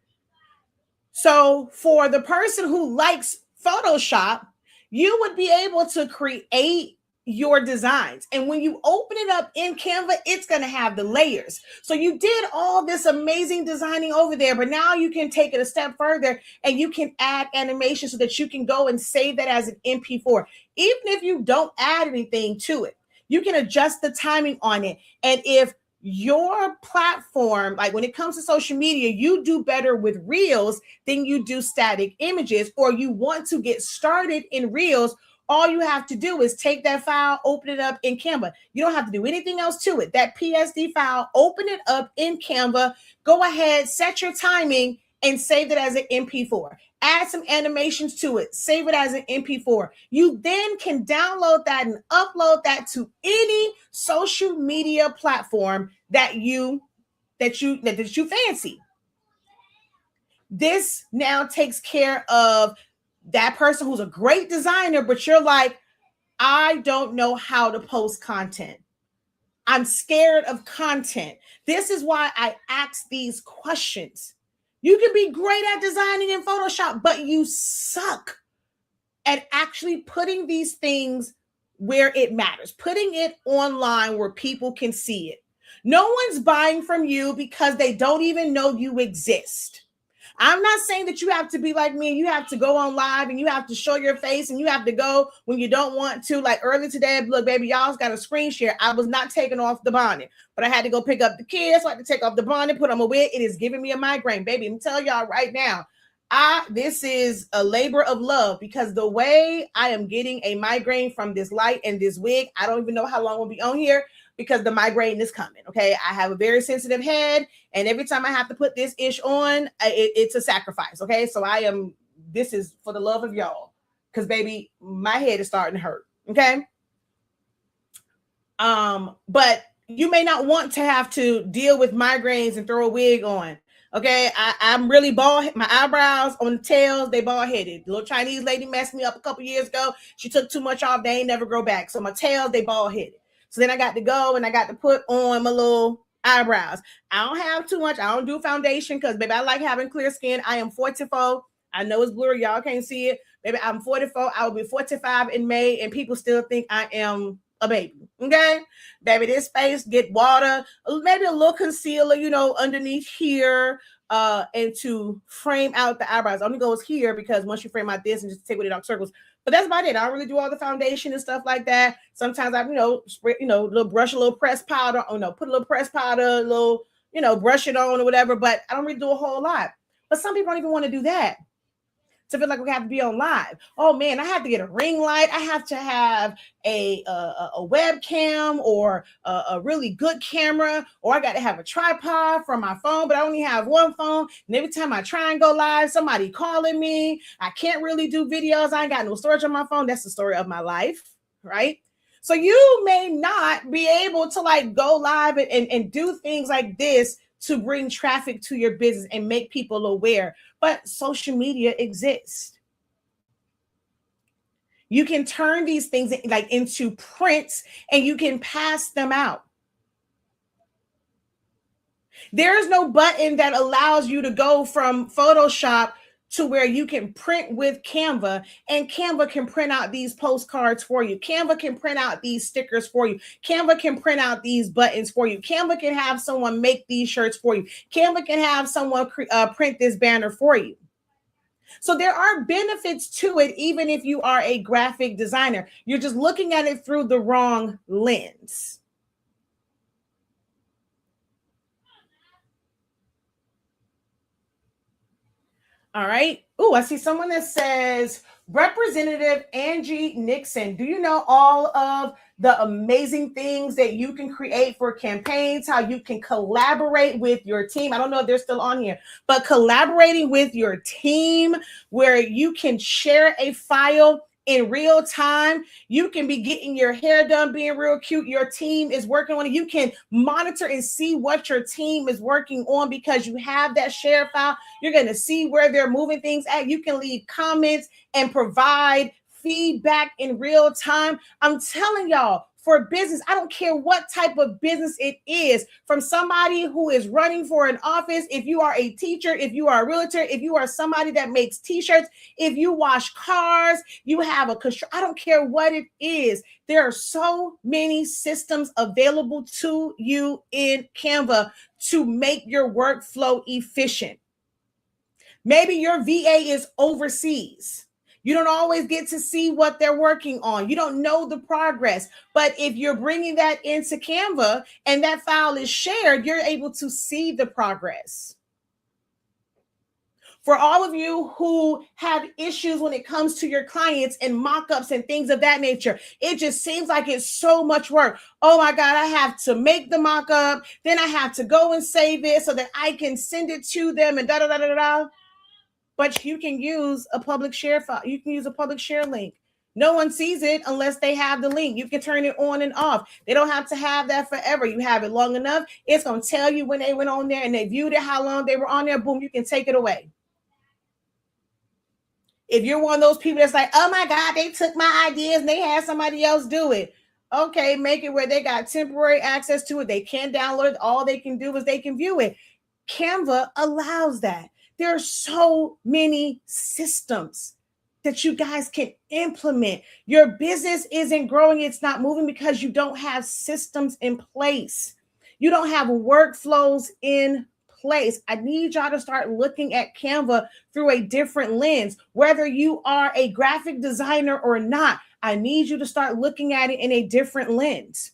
So for the person who likes Photoshop, you would be able to create your designs. And when you open it up in Canva, it's going to have the layers. So you did all this amazing designing over there, but now you can take it a step further and you can add animation so that you can go and save that as an MP4. Even if you don't add anything to it, you can adjust the timing on it. And if your platform, like when it comes to social media, you do better with reels than you do static images, or you want to get started in reels, all you have to do is take that file, open it up in Canva. You don't have to do anything else to it. That PSD file, open it up in Canva, go ahead, set your timing, and save it as an MP4. Add some animations to it, save it as an MP4. You then can download that and upload that to any social media platform that you fancy. This now takes care of that person who's a great designer, but you're like, I don't know how to post content. I'm scared of content. This is why I ask these questions. You can be great at designing in Photoshop, but you suck at actually putting these things where it matters, putting it online where people can see it. No one's buying from you because they don't even know you exist. I'm not saying that you have to be like me and you have to go on live and you have to show your face and you have to go when you don't want to. Like earlier today, look, baby, y'all's got a screen share. I was not taking off the bonnet, but I had to go pick up the kids. So I had to take off the bonnet, put on my wig. It is giving me a migraine, baby. I'm telling y'all right now, this is a labor of love because the way I am getting a migraine from this light and this wig, I don't even know how long we'll be on here because the migraine is coming. Okay. I have a very sensitive head. And every time I have to put this ish on, it's a sacrifice. Okay. So this is for the love of y'all. Cause baby, my head is starting to hurt. Okay. But you may not want to have to deal with migraines and throw a wig on. Okay, I'm really bald. My eyebrows on the tails, they bald headed. The little Chinese lady messed me up a couple years ago. She took too much off. They ain't never grow back. So my tails, they bald headed. So then I got to go and I got to put on my little eyebrows. I don't have too much. I don't do foundation because, baby, I like having clear skin. I am 44. I know it's blurry. Y'all can't see it. Baby, I'm 44. I will be 45 in May, and people still think I am a baby. Okay, baby, this face get water, maybe a little concealer, underneath here, and to frame out the eyebrows. Only goes here because once you frame out this and just take with it out circles. But that's about it. I don't really do all the foundation and stuff like that. Sometimes I, spray, little brush, a little pressed powder, put a little pressed powder, a little, brush it on or whatever. But I don't really do a whole lot. But some people don't even want to do that. To feel like we have to be on live. Oh man, I have to get a ring light. I have to have a webcam or a really good camera, or I got to have a tripod for my phone, but I only have one phone. And every time I try and go live, somebody calling me. I can't really do videos. I ain't got no storage on my phone. That's the story of my life, right? So you may not be able to go live and do things like this to bring traffic to your business and make people aware. But social media exists. You can turn these things into prints and you can pass them out. There is no button that allows you to go from Photoshop to where you can print with Canva, and Canva can print out these postcards for you. Canva can print out these stickers for you. Canva can print out these buttons for you. Canva can have someone make these shirts for you. Canva can have someone print this banner for you. So there are benefits to it, even if you are a graphic designer. You're just looking at it through the wrong lens. All right. Oh, I see someone that says, Representative Angie Nixon, do you know all of the amazing things that you can create for campaigns, how you can collaborate with your team? I don't know if they're still on here, but collaborating with your team where you can share a file in real time. You can be getting your hair done, being real cute. Your team is working on it. You can monitor and see what your team is working on because you have that share file. You're going to see where they're moving things at. You can leave comments and provide feedback in real time. I'm telling y'all, for business, I don't care what type of business it is, from somebody who is running for an office, if you are a teacher, if you are a realtor, if you are somebody that makes t-shirts, if you wash cars, you have I don't care what it is. There are so many systems available to you in Canva to make your workflow efficient. Maybe your VA is overseas. You don't always get to see what they're working on. You don't know the progress. But if you're bringing that into Canva and that file is shared, you're able to see the progress. For all of you who have issues when it comes to your clients and mock-ups and things of that nature, it just seems like it's so much work. Oh my God, I have to make the mock-up. Then I have to go and save it so that I can send it to them and da-da-da-da-da. But you can use a public share file. You can use a public share link. No one sees it unless they have the link. You can turn it on and off. They don't have to have that forever. You have it long enough. It's going to tell you when they went on there and they viewed it, how long they were on there. Boom, you can take it away. If you're one of those people that's like, oh my God, they took my ideas and they had somebody else do it. Okay, make it where they got temporary access to it. They can't download it. All they can do is they can view it. Canva allows that. There are so many systems that you guys can implement. Your business isn't growing, it's not moving because you don't have systems in place. You don't have workflows in place. I need y'all to start looking at Canva through a different lens. Whether you are a graphic designer or not, I need you to start looking at it in a different lens.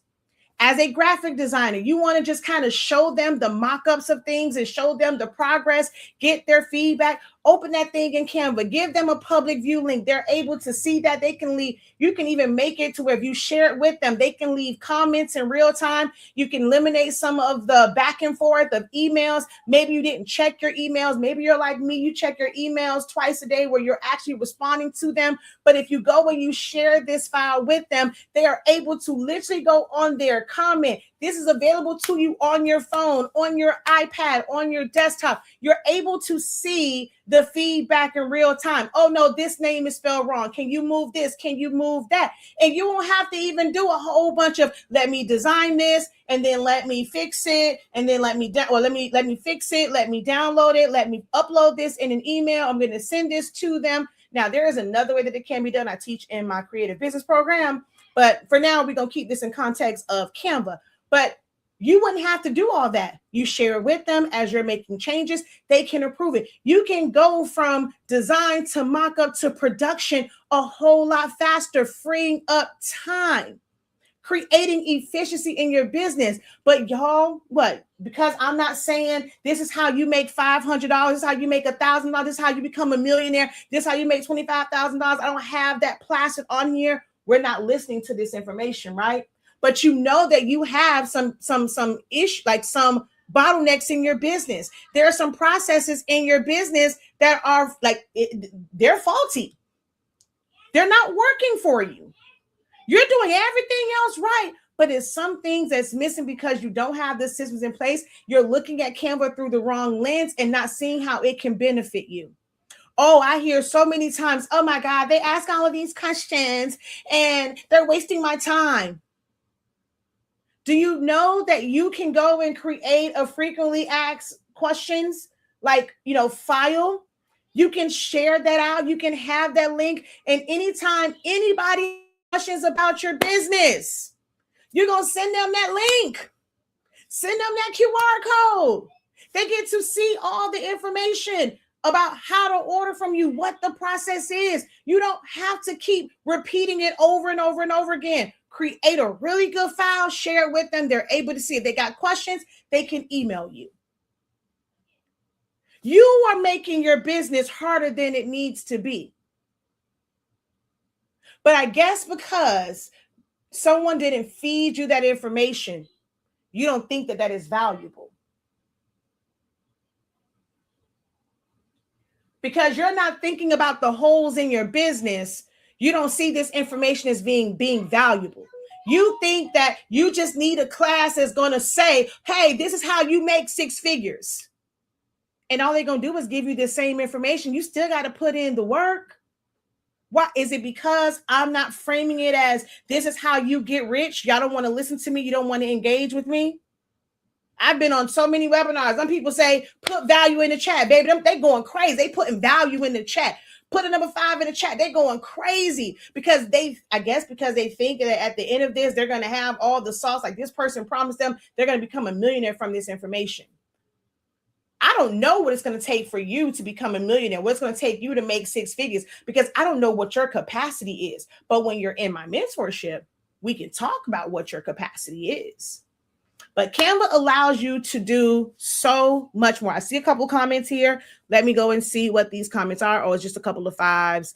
As a graphic designer, you want to just kind of show them the mock-ups of things and show them the progress, get their feedback. Open that thing in Canva, give them a public view link. They're able to see that. They can leave. You can even make it to where if you share it with them, they can leave comments in real time. You can eliminate some of the back and forth of emails. Maybe you didn't check your emails. Maybe you're like me, you check your emails twice a day where you're actually responding to them. But if you go and you share this file with them, they are able to literally go on their comment. This is available to you on your phone, on your iPad, on your desktop. You're able to see the feedback in real time. Oh no, this name is spelled wrong. Can you move this? Can you move that? And you won't have to even do a whole bunch of let me design this and then let me fix it and then let me fix it, let me download it, let me upload this in an email. I'm going to send this to them. Now, there is another way that it can be done. I teach in my creative business program, but for now, we're going to keep this in context of Canva. But you wouldn't have to do all that. You share it with them as you're making changes. They can approve it. You can go from design to mock-up to production a whole lot faster, freeing up time, creating efficiency in your business. But y'all, what? Because I'm not saying this is how you make $500, this is how you make $1,000, this is how you become a millionaire, this is how you make $25,000. I don't have that placid on here. We're not listening to this information, right? But you know that you have some issue, like some bottlenecks in your business. There are some processes in your business that are like they're faulty. They're not working for you. You're doing everything else right, but it's some things that's missing because you don't have the systems in place. You're looking at Canva through the wrong lens and not seeing how it can benefit you. Oh, I hear so many times, oh my God, they ask all of these questions and they're wasting my time. Do you know that you can go and create a frequently asked questions file? You can share that out. You can have that link. And anytime anybody questions about your business, you're going to send them that link. Send them that QR code. They get to see all the information about how to order from you, what the process is. You don't have to keep repeating it over and over and over again. Create a really good file, share it with them. They're able to see. If they got questions, they can email you. You are making your business harder than it needs to be. But I guess because someone didn't feed you that information, you don't think that is valuable. Because you're not thinking about the holes in your business, you don't see this information as being valuable. You think that you just need a class that's going to say, hey, this is how you make 6 figures. And all they're going to do is give you the same information. You still got to put in the work. Why? Is it because I'm not framing it as this is how you get rich? Y'all don't want to listen to me. You don't want to engage with me. I've been on so many webinars. Some people say, put value in the chat, baby. They going crazy. They putting value in the chat. Put a number 5 in the chat. They're going crazy because they think that at the end of this, they're going to have all the sauce. Like this person promised them they're going to become a millionaire from this information. I don't know what it's going to take for you to become a millionaire, what it's going to take you to make 6 figures, because I don't know what your capacity is. But when you're in my mentorship, we can talk about what your capacity is. But Canva allows you to do so much more. I see a couple comments here. Let me go and see what these comments are. Oh, it's just a couple of 5s.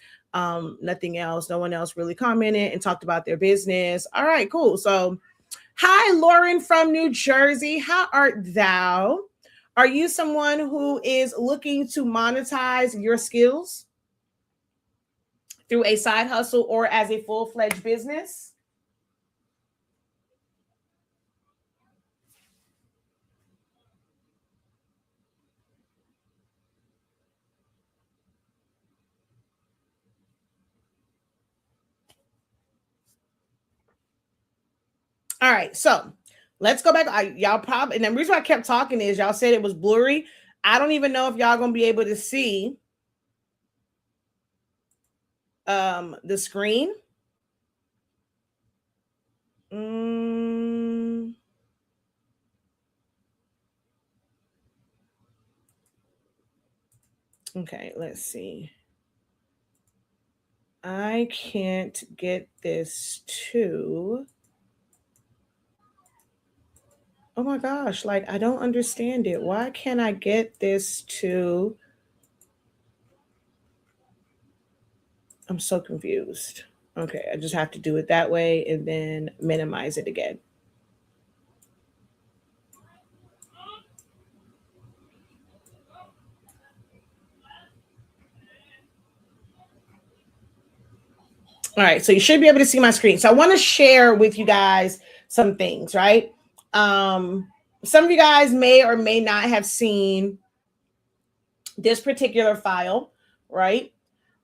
Nothing else. No one else really commented and talked about their business. All right, cool. So, hi, Lauren from New Jersey. How art thou? Are you someone who is looking to monetize your skills through a side hustle or as a full-fledged business? All right, so let's go back. Y'all probably, and the reason why I kept talking is y'all said it was blurry. I don't even know if y'all gonna be able to see the screen. Mm. Okay, let's see. I can't get this to. Oh my gosh, like I don't understand it. Why can't I get this to? I'm so confused. Okay, I just have to do it that way and then minimize it again. All right, so you should be able to see my screen. So I want to share with you guys some things, right? Um, some of you guys may or may not have seen this particular file, right?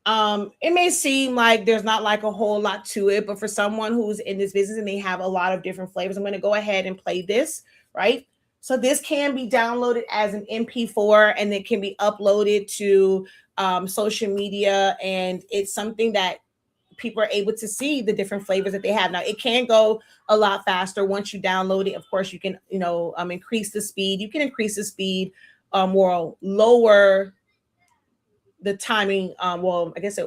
It may seem like there's not like a whole lot to it, but for someone who's in this business and they have a lot of different flavors, I'm going to go ahead and play this, right? So this can be downloaded as an MP4 and it can be uploaded to social media, and it's something that people are able to see the different flavors that they have. Now it can go a lot faster once you download it. Of course, you can increase the speed. You can increase the speed or lower the timing. Well, I guess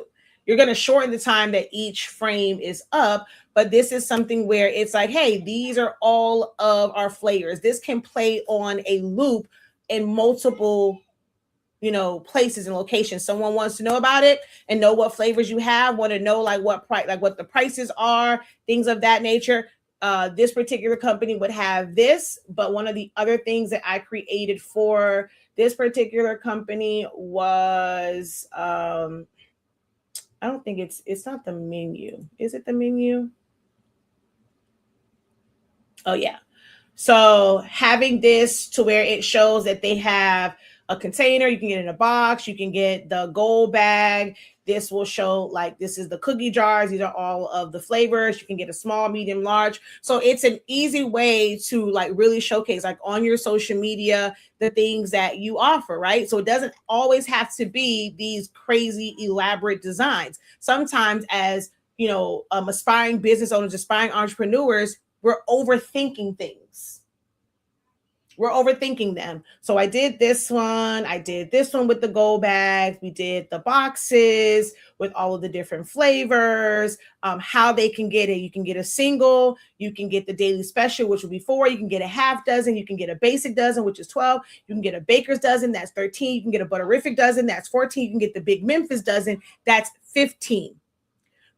you're going to shorten the time that each frame is up, but this is something where it's like, hey, these are all of our flavors. This can play on a loop in multiple places and locations. Someone wants to know about it and know what flavors you have, want to know like what price, like what the prices are, things of that nature. This particular company would have this, but one of the other things that I created for this particular company was I don't think it's not the menu. Is it the menu? Oh yeah. So having this to where it shows that they have a container, you can get in a box, you can get the gold bag. This will show like this is the cookie jars. These are all of the flavors. You can get a small, medium, large. So it's an easy way to like really showcase like on your social media the things that you offer, right? So it doesn't always have to be these crazy elaborate designs. Sometimes as aspiring business owners, aspiring entrepreneurs, we're overthinking things. We're overthinking them. So I did this one. I did this one with the gold bags. We did the boxes with all of the different flavors, how they can get it. You can get a single. You can get the daily special, which will be 4. You can get a half dozen. You can get a basic dozen, which is 12. You can get a baker's dozen. That's 13. You can get a butterific dozen. That's 14. You can get the big Memphis dozen. That's 15.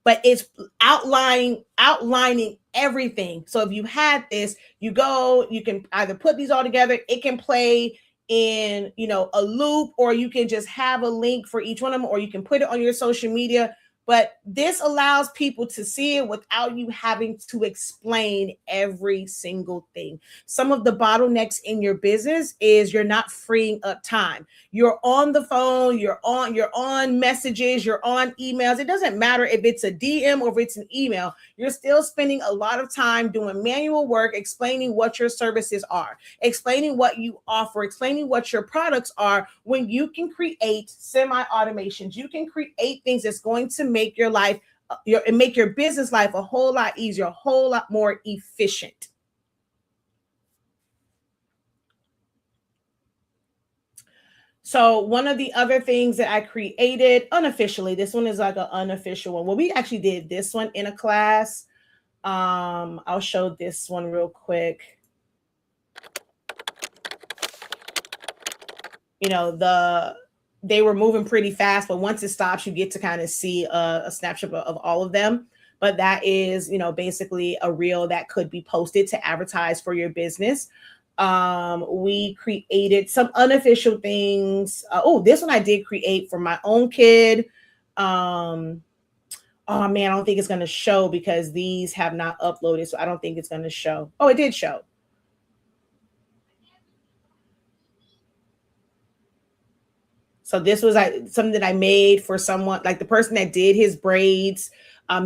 But it's outlining everything. So if you had this, you can either put these all together. It can play in, a loop, or you can just have a link for each one of them, or you can put it on your social media. But this allows people to see it without you having to explain every single thing. Some of the bottlenecks in your business is you're not freeing up time. You're on the phone, you're on messages, you're on emails. It doesn't matter if it's a DM or if it's an email. You're still spending a lot of time doing manual work, explaining what your services are, explaining what you offer, explaining what your products are, when you can create semi-automations. You can create things that's going to make your life make your business life a whole lot easier, a whole lot more efficient. So one of the other things that I created unofficially, this one is like an unofficial one. Well, we actually did this one in a class. I'll show this one real quick. They were moving pretty fast, but once it stops, you get to kind of see a snapshot of all of them. But that is, basically a reel that could be posted to advertise for your business. We created some unofficial things. This one I did create for my own kid. Oh man, I don't think it's going to show because these have not uploaded. So I don't think it's going to show. Oh, it did show. So this was something that I made for someone, like the person that did his braids.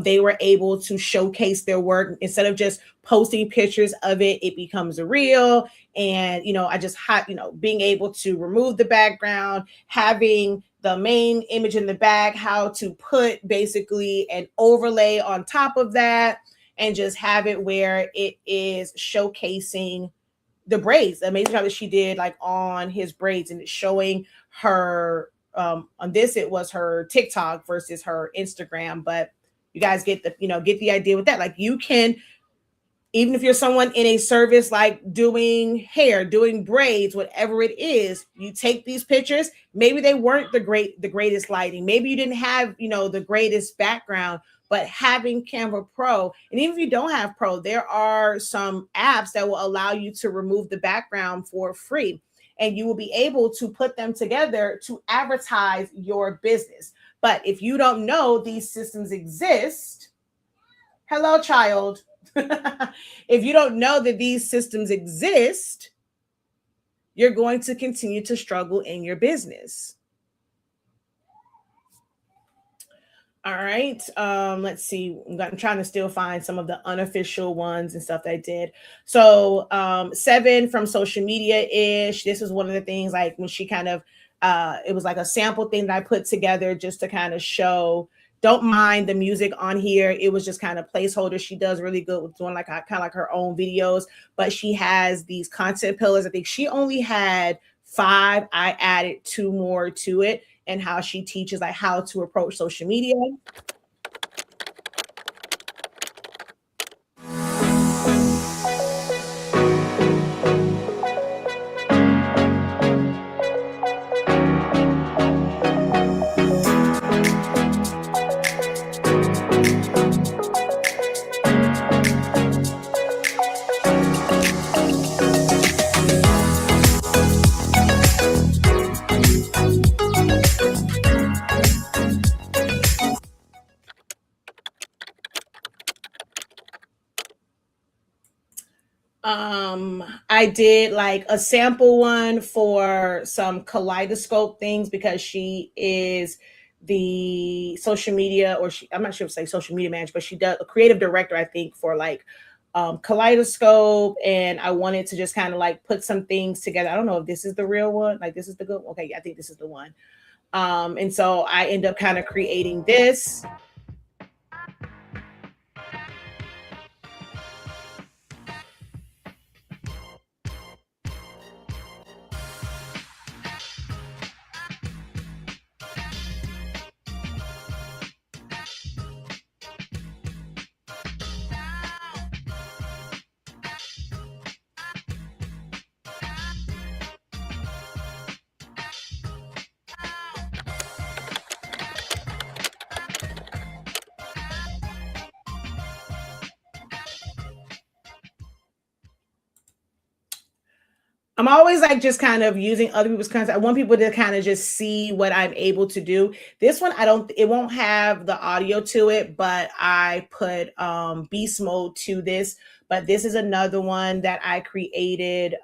They were able to showcase their work instead of just posting pictures of it. It becomes a reel. And, I just had, being able to remove the background, having the main image in the back, how to put basically an overlay on top of that, and just have it where it is showcasing the braids. The amazing job that she did like on his braids, and it's showing her on this, it was her TikTok versus her Instagram. But you guys get the idea with that. Like, you can, even if you're someone in a service like doing hair, doing braids, whatever it is, you take these pictures. Maybe they weren't the greatest lighting. Maybe you didn't have, the greatest background, but having Canva Pro, and even if you don't have Pro, there are some apps that will allow you to remove the background for free. And you will be able to put them together to advertise your business. But if you don't know these systems exist, hello, child. If you don't know that these systems exist, you're going to continue to struggle in your business. All right. Let's see. I'm trying to still find some of the unofficial ones and stuff that I did. So 7 from social media-ish. This is one of the things, like when she kind of it was like a sample thing that I put together just to kind of show. Don't mind the music on here. It was just kind of placeholder. She does really good with doing like kind of like her own videos, but she has these content pillars. I think she only had 5. I added 2 more to it, and how she teaches like how to approach social media. I did like a sample one for some kaleidoscope things, because she is the social media, or I'm not sure if it's social media manager, but she does a creative director, I think, for like kaleidoscope. And I wanted to just kind of like put some things together. I don't know if this is the real one. Like, this is the good one. Okay, yeah, I think this is the one. And so I end up kind of creating this. I'm always like just kind of using other people's content. I want people to kind of just see what I'm able to do. This one, it won't have the audio to it, but I put beast mode to this. But this is another one that I created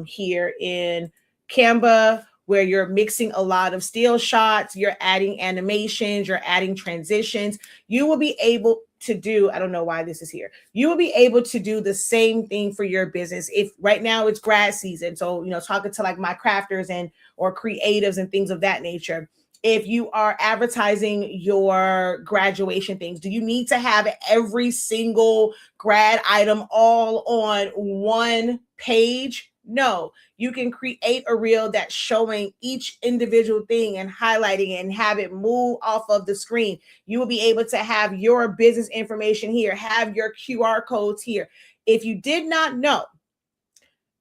here in Canva, where you're mixing a lot of still shots, you're adding animations, you're adding transitions. You will be able to do, I don't know why this is here. You will be able to do the same thing for your business. If right now it's grad season, so talking to like my crafters and or creatives and things of that nature. If you are advertising your graduation things, do you need to have every single grad item all on one page? No, you can create a reel that's showing each individual thing and highlighting it and have it move off of the screen. You will be able to have your business information here, have your QR codes here. If you did not know,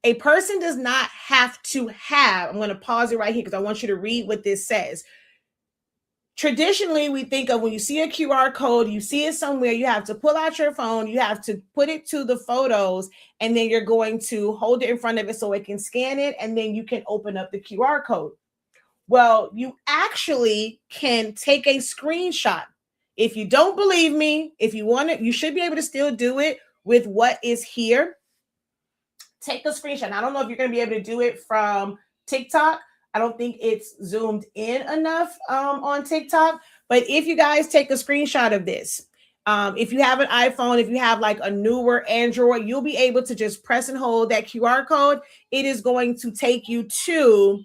a person does not have to have, I'm going to pause it right here because I want you to read what this says. Traditionally, we think of when you see a QR code, you see it somewhere, you have to pull out your phone, you have to put it to the photos, and then you're going to hold it in front of it so it can scan it, and then you can open up the QR code. Well, you actually can take a screenshot. If you don't believe me, if you want it, you should be able to still do it with what is here. Take a screenshot. I don't know if you're going to be able to do it from TikTok. I don't think it's zoomed in enough on TikTok. But if you guys take a screenshot of this, If you have an iPhone, if you have like a newer Android, you'll be able to just press and hold that QR code. It is going to take you to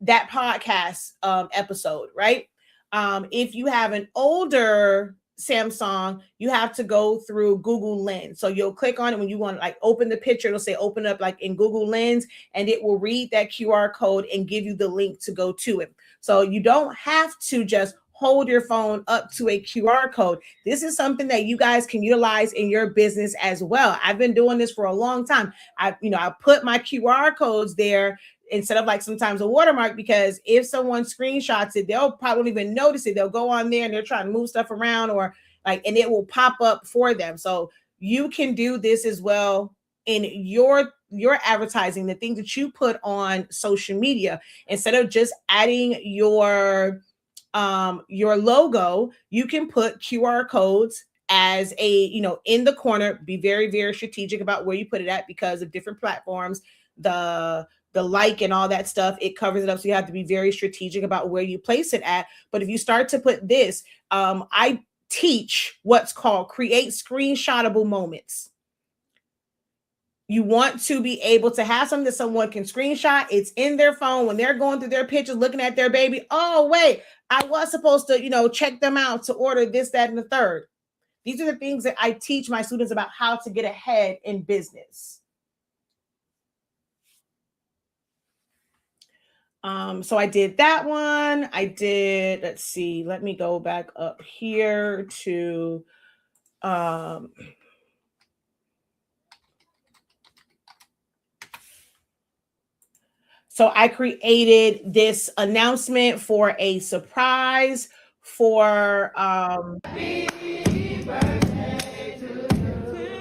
that podcast episode, right? If you have an older Samsung, you have to go through Google Lens. So you'll click on it when you want to like open the picture. It'll say open up like in Google Lens, and it will read that QR code and give you the link to go to it. So you don't have to just hold your phone up to a QR code. This is something that you guys can utilize in your business as well. I've been doing this for a long time. I put my QR codes there instead of like sometimes a watermark, because if someone screenshots it, they'll probably even notice it. They'll go on there and they're trying to move stuff around or like, and it will pop up for them. So you can do this as well in your advertising, the things that you put on social media. Instead of just adding your logo, you can put QR codes as a, in the corner. Be very, very strategic about where you put it at, because of different platforms, the like and all that stuff, it covers it up. So you have to be very strategic about where you place it at. But if you start to put this, I teach what's called create screenshotable moments. You want to be able to have something that someone can screenshot. It's in their phone when they're going through their pictures, looking at their baby. Oh, wait, I was supposed to, check them out to order this, that, and the third. These are the things that I teach my students about how to get ahead in business. So I did that one. Let's see, let me go back up here to, so I created this announcement for a surprise for, happy birthday to you.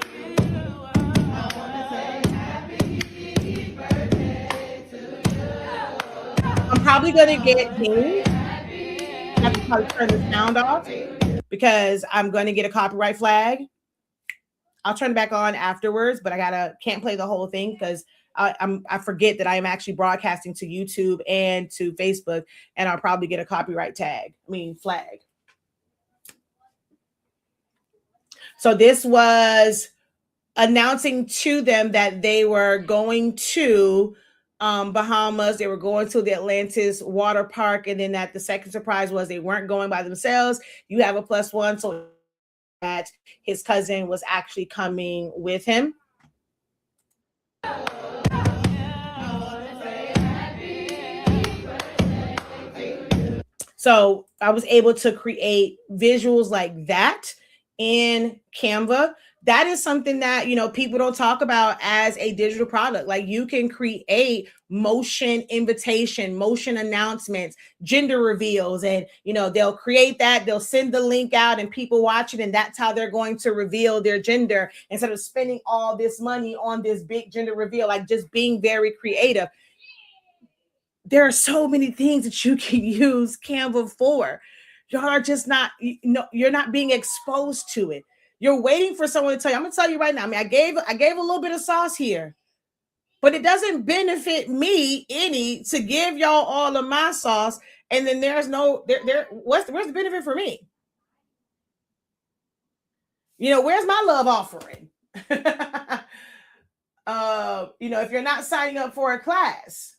I want to say happy birthday to you. I'm probably going to get dinged. I have to probably turn the sound off because I'm going to get a copyright flag. I'll turn it back on afterwards, but can't play the whole thing because I forget that I am actually broadcasting to YouTube and to Facebook, and I'll probably get a copyright flag. So this was announcing to them that they were going to Bahamas. They were going to the Atlantis water park. And then the second surprise was they weren't going by themselves. You have a +1. So that his cousin was actually coming with him. So I was able to create visuals like that in Canva. That is something that, people don't talk about as a digital product. Like you can create motion invitation, motion announcements, gender reveals, and, they'll create that. They'll send the link out and people watch it. And that's how they're going to reveal their gender instead of spending all this money on this big gender reveal, like just being very creative. There are so many things that you can use Canva for. Y'all are just not, you're not being exposed to it. You're waiting for someone to tell you. I'm gonna tell you right now. I gave a little bit of sauce here, but it doesn't benefit me any to give y'all all of my sauce. And then there's where's the benefit for me? Where's my love offering? If you're not signing up for a class,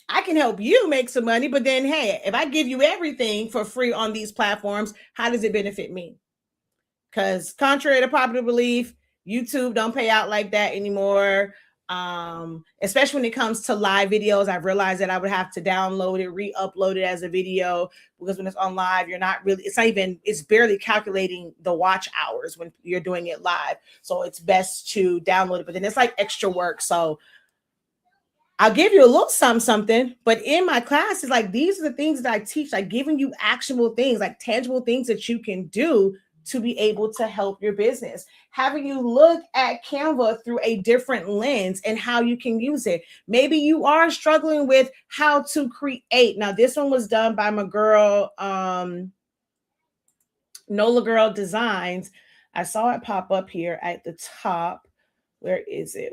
I can help you make some money, but then, hey, if I give you everything for free on these platforms, how does it benefit me? Because contrary to popular belief, YouTube don't pay out like that anymore. Especially when it comes to live videos, I've realized that I would have to download it, re-upload it as a video, because when it's on live, it's barely calculating the watch hours when you're doing it live. So it's best to download it, but then it's like extra work. So I'll give you a little something, but in my classes, like these are the things that I teach, like giving you actionable things, like tangible things that you can do to be able to help your business, having you look at Canva through a different lens and how you can use it. Maybe you are struggling with how to create. Now, this one was done by my girl, Nola Girl Designs. I saw it pop up here at the top. Where is it?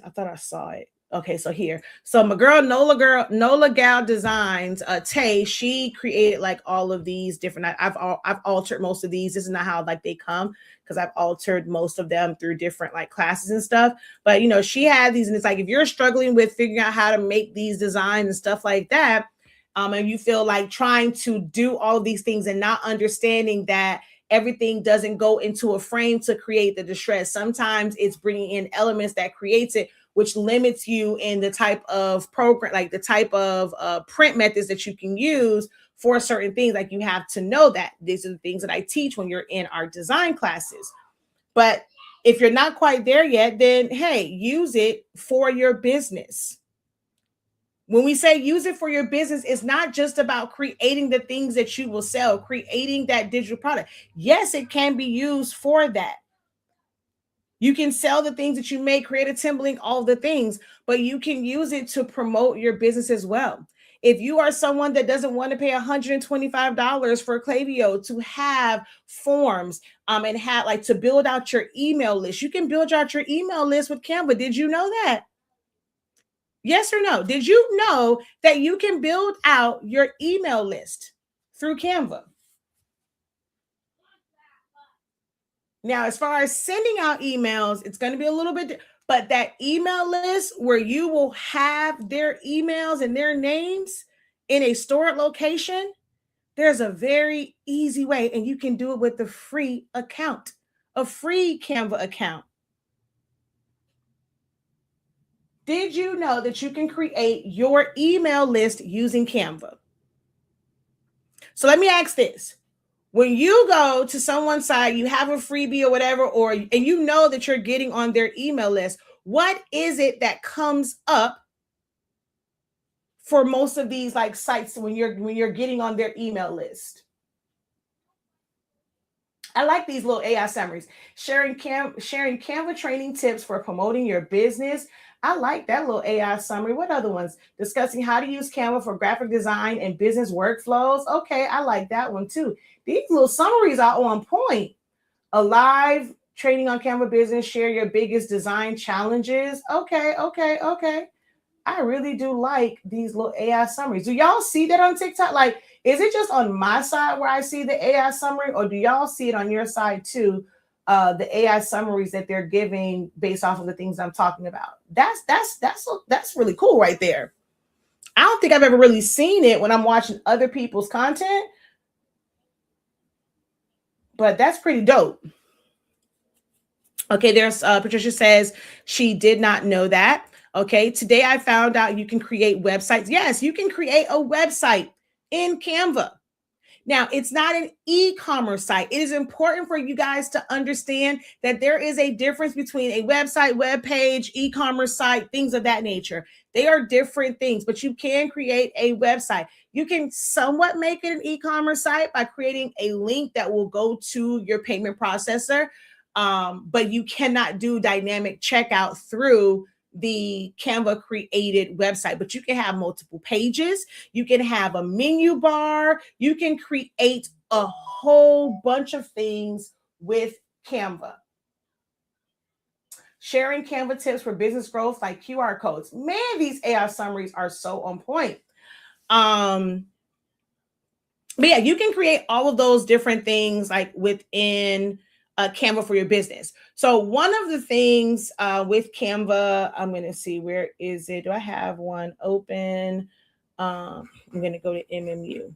I thought I saw it. Okay, so here. So my Nola Gal Designs, Tay, she created like all of these different. I've altered most of these. This is not how like they come because I've altered most of them through different like classes and stuff. But she had these, and it's like if you're struggling with figuring out how to make these designs and stuff like that, and you feel like trying to do all of these things and not understanding that everything doesn't go into a frame to create the distress. Sometimes it's bringing in elements that creates it, which limits you in the type of program, like the type of print methods that you can use for certain things. Like you have to know that these are the things that I teach when you're in our design classes. But if you're not quite there yet, then hey, use it for your business. When we say use it for your business, it's not just about creating the things that you will sell, creating that digital product. Yes, it can be used for that. You can sell the things that you make, create a template, all the things, but you can use it to promote your business as well. If you are someone that doesn't want to pay $125 for Klaviyo to have forms and have like to build out your email list, you can build out your email list with Canva. Did you know that? Yes or no? Did you know that you can build out your email list through Canva? Now, as far as sending out emails, it's going to be a little bit, but that email list where you will have their emails and their names in a stored location, there's a very easy way, and you can do it with the free account, a free Canva account. Did you know that you can create your email list using Canva? So let me ask this. When you go to someone's site, you have a freebie or whatever, and you know that you're getting on their email list, what is it that comes up for most of these like sites when you're getting on their email list? I like these little AI summaries. Sharing Canva training tips for promoting your business. I like that little AI summary. What other ones? Discussing how to use Canva for graphic design and business workflows. Okay, I like that one too. These little summaries are on point. A live training on Canva business. Share your biggest design challenges. Okay. I really do like these little AI summaries. Do y'all see that on TikTok? Like, is it just on my side where I see the AI summary, or do y'all see it on your side too? The AI summaries that they're giving based off of the things I'm talking about. That's really cool right there. I don't think I've ever really seen it when I'm watching other people's content, but that's pretty dope. Okay, there's Patricia says she did not know that. Okay, today I found out you can create websites. Yes, you can create a website in Canva. Now, it's not an e-commerce site. It is important for you guys to understand that there is a difference between a website, web page, e-commerce site, things of that nature. They are different things, but you can create a website. You can somewhat make it an e-commerce site by creating a link that will go to your payment processor, but you cannot do dynamic checkout through the Canva created website. But you can have multiple pages, you can have a menu bar, you can create a whole bunch of things with Canva. Sharing Canva tips for business growth like QR codes. Man, these AI summaries are so on point. But yeah, you can create all of those different things like within Canva for your business. So one of the things with Canva, I'm going to see, where is it? Do I have one open? I'm going to go to MMU.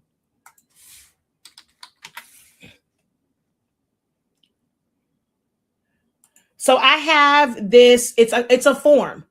So I have this, it's a form.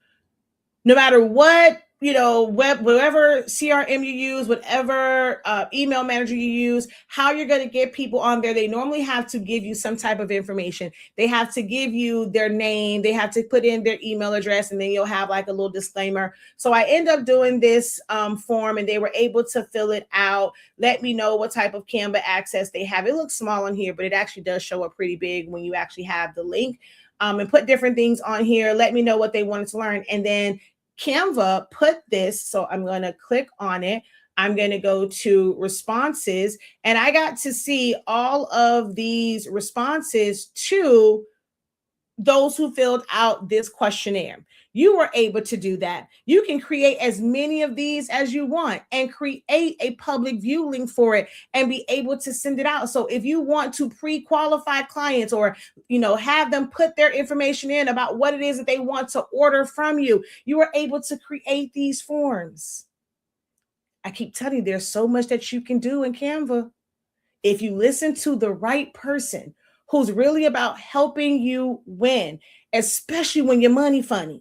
No matter what, whatever CRM you use, whatever email manager you use, how you're going to get people on there, they normally have to give you some type of information. They have to give you their name, they have to put in their email address, and then you'll have like a little disclaimer. So I end up doing this form, and they were able to fill it out, let me know what type of Canva access they have. It looks small on here, but it actually does show up pretty big when you actually have the link, and put different things on here. Let me know what they wanted to learn. And then Canva put this, so I'm going to click on it. I'm going to go to responses, and I got to see all of these responses to those who filled out this questionnaire. You were able to do that. You can create as many of these as you want and create a public view link for it and be able to send it out. So if you want to pre-qualify clients or have them put their information in about what it is that they want to order from you, you are able to create these forms. I keep telling you, there's so much that you can do in Canva. If you listen to the right person who's really about helping you win, especially when you're money funny,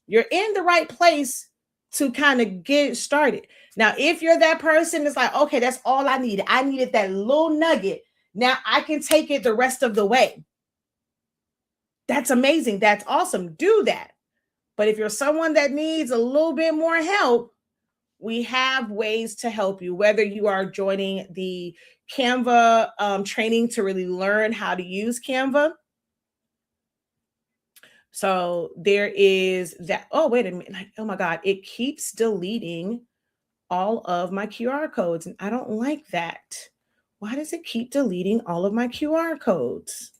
you're in the right place to kind of get started. Now, if you're that person that's like, okay, that's all I needed. I needed that little nugget. Now I can take it the rest of the way. That's amazing. That's awesome. Do that. But if you're someone that needs a little bit more help, we have ways to help you, whether you are joining the Canva training to really learn how to use Canva. So there is that. Oh, wait a minute. Oh my God. It keeps deleting all of my QR codes. And I don't like that. Why does it keep deleting all of my QR codes?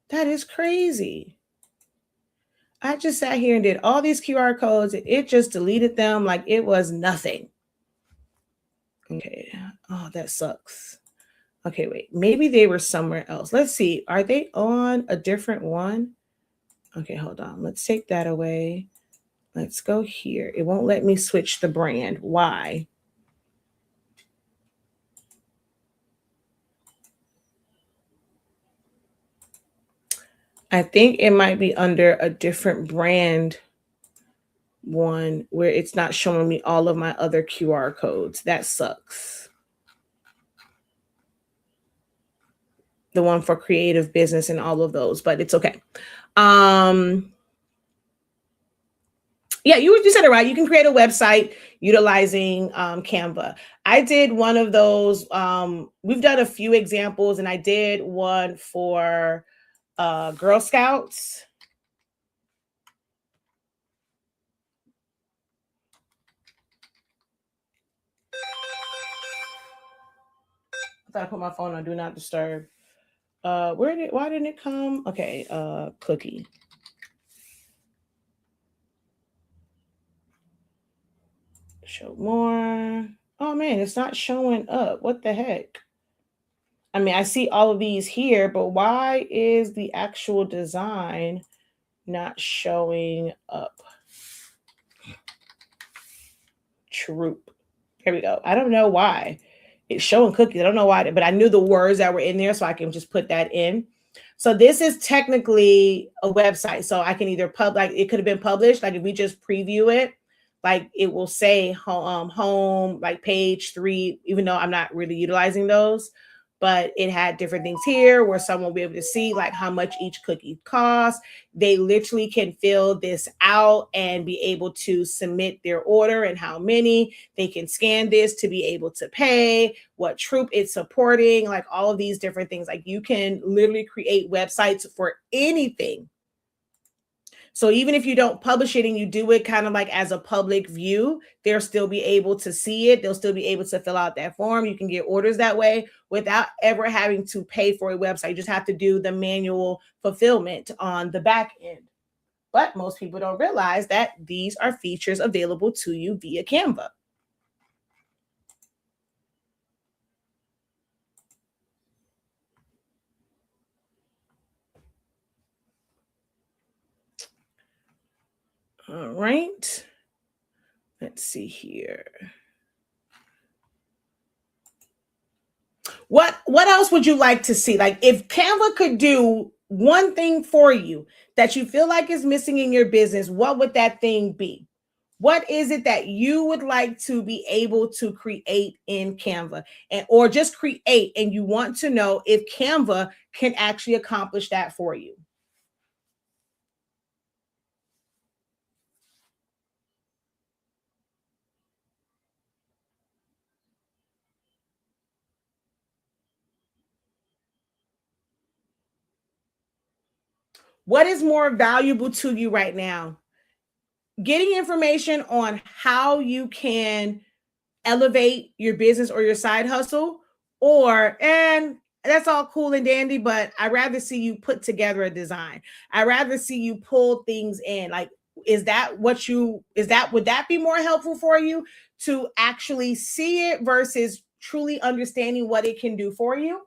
That is crazy. I just sat here and did all these QR codes. It just deleted them like it was nothing. Okay. Oh, that sucks. Okay, wait. Maybe they were somewhere else. Let's see. Are they on a different one? Okay, hold on. Let's take that away. Let's go here. It won't let me switch the brand. Why? I think it might be under a different brand one where it's not showing me all of my other QR codes. That sucks. The one for creative business and all of those, but it's okay. Yeah, you said it right. You can create a website utilizing Canva. I did one of those. We've done a few examples, and I did one for Girl Scouts. I thought I put my phone on Do Not Disturb. Why didn't it come? Okay, cookie. Show more. Oh man, it's not showing up. What the heck? I mean, I see all of these here, but why is the actual design not showing up? Troop. Here we go. I don't know why. It's showing cookies. I don't know why, but I knew the words that were in there, so I can just put that in. So this is technically a website. So I can either like it could have been published. Like if we just preview it, like it will say home, like page 3, even though I'm not really utilizing those. But it had different things here where someone will be able to see like how much each cookie costs. They literally can fill this out and be able to submit their order and how many. They can scan this to be able to pay, what troop it's supporting, like all of these different things. Like you can literally create websites for anything. So even if you don't publish it and you do it kind of like as a public view, they'll still be able to see it. They'll still be able to fill out that form. You can get orders that way without ever having to pay for a website. You just have to do the manual fulfillment on the back end. But most people don't realize that these are features available to you via Canva. All right. Let's see here. What else would you like to see? Like if Canva could do one thing for you that you feel like is missing in your business, what would that thing be? What is it that you would like to be able to create in Canva or just create and you want to know if Canva can actually accomplish that for you? What is more valuable to you right now? Getting information on how you can elevate your business or your side hustle, or and that's all cool and dandy, but I'd rather see you put together a design. I'd rather see you pull things in. Like, would that be more helpful for you to actually see it versus truly understanding what it can do for you?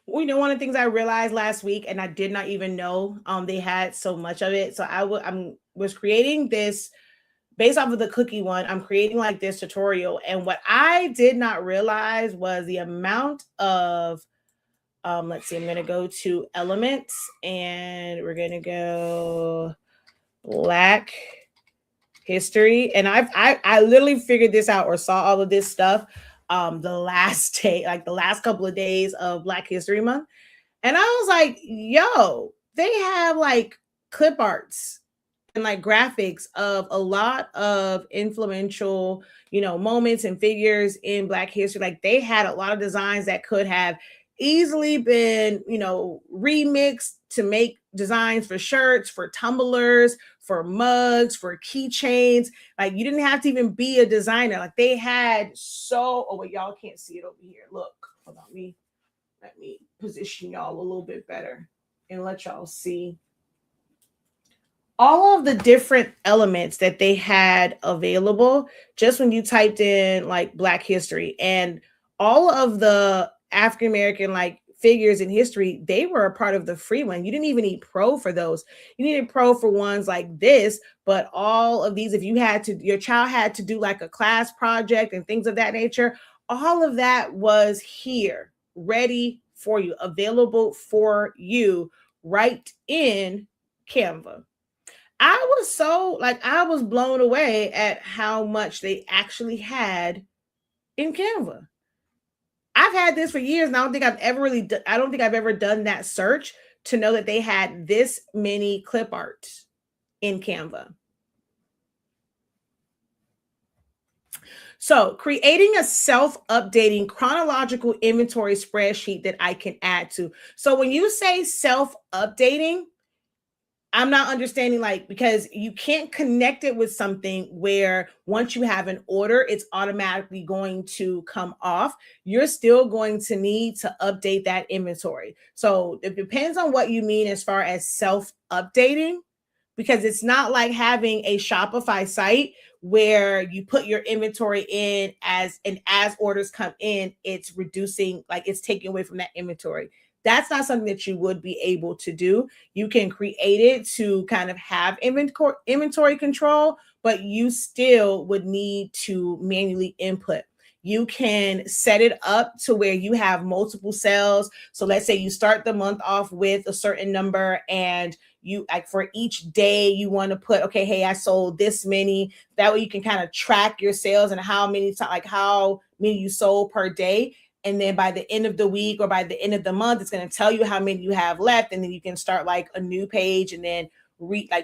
Well, one of the things I realized last week, and I did not even know they had so much of it. So was creating this based off of the cookie one. I'm creating like this tutorial, and what I did not realize was the amount of let's see, I'm gonna go to elements, and we're gonna go Black history. And I literally figured this out or saw all of this stuff the last day, like the last couple of days of Black History Month. And I was like, yo, they have like clip arts and like graphics of a lot of influential, moments and figures in Black history. Like they had a lot of designs that could have easily been, remixed to make designs for shirts, for tumblers, for mugs, for keychains. Like you didn't have to even be a designer. Like they had oh wait, y'all can't see it over here. Look, hold on, let me position y'all a little bit better and let y'all see all of the different elements that they had available just when you typed in like Black history, and all of the African American like figures in history, they were a part of the free one. You didn't even need pro for those. You needed pro for ones like this, but all of these, if your child had to do like a class project and things of that nature, all of that was here ready for you, available for you right in Canva. I was blown away at how much they actually had in Canva. I've had this for years, and I don't think I don't think I've ever done that search to know that they had this many clip art in Canva. So, creating a self-updating chronological inventory spreadsheet that I can add to. So, when you say self-updating, I'm not understanding, like, because you can't connect it with something where once you have an order, it's automatically going to come off. You're still going to need to update that inventory. So it depends on what you mean as far as self updating, because it's not like having a Shopify site where you put your inventory in as orders come in, it's reducing, like it's taking away from that inventory. That's not something that you would be able to do. You can create it to kind of have inventory control, but you still would need to manually input. You can set it up to where you have multiple cells. So let's say you start the month off with a certain number, and you, like, for each day you want to put, okay, hey, I sold this many. That way you can kind of track your sales and how many you sold per day. And then by the end of the week or by the end of the month, it's going to tell you how many you have left. And then you can start like a new page and then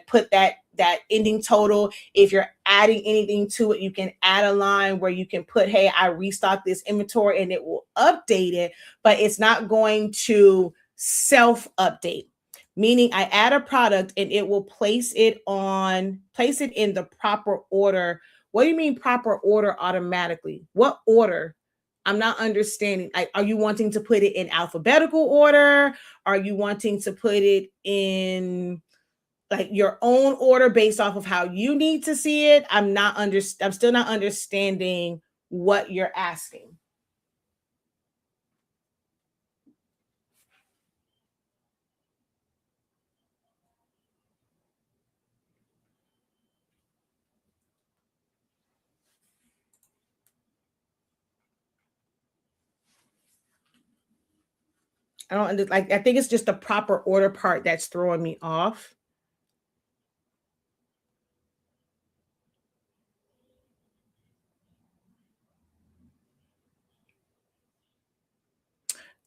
put that ending total. If you're adding anything to it, you can add a line where you can put, hey, I restocked this inventory, and it will update it, but it's not going to self-update. Meaning I add a product and it will place it in the proper order. What do you mean proper order automatically? What order? I'm not understanding. Like, are you wanting to put it in alphabetical order? Are you wanting to put it in like your own order based off of how you need to see it? I'm still not understanding what you're asking. I don't like. I think it's just the proper order part that's throwing me off.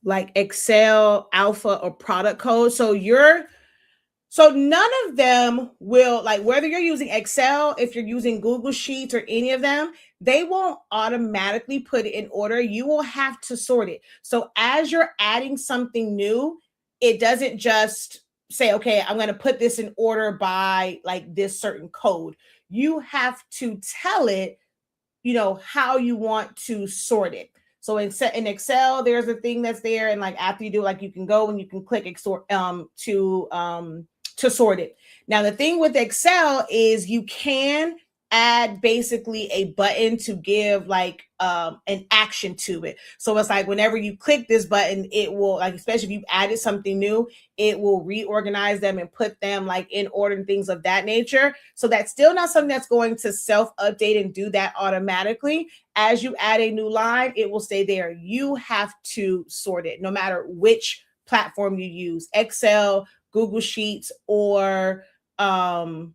Like Excel, Alpha, or product code. So none of them will, like, whether you're using Excel, if you're using Google Sheets or any of them, they won't automatically put it in order. You will have to sort it. So as you're adding something new, it doesn't just say, okay, I'm going to put this in order by like this certain code. You have to tell it, how you want to sort it. So in Excel, there's a thing that's there, and like after you do, like you can go and you can click to sort it. Now the thing with Excel is you can add basically a button to give like an action to it. So it's like whenever you click this button, it will, like, especially if you've added something new, it will reorganize them and put them like in order and things of that nature. So that's still not something that's going to self-update and do that automatically. As you add a new line, it will stay there. You have to sort it no matter which platform you use, Excel, Google Sheets, or Canva.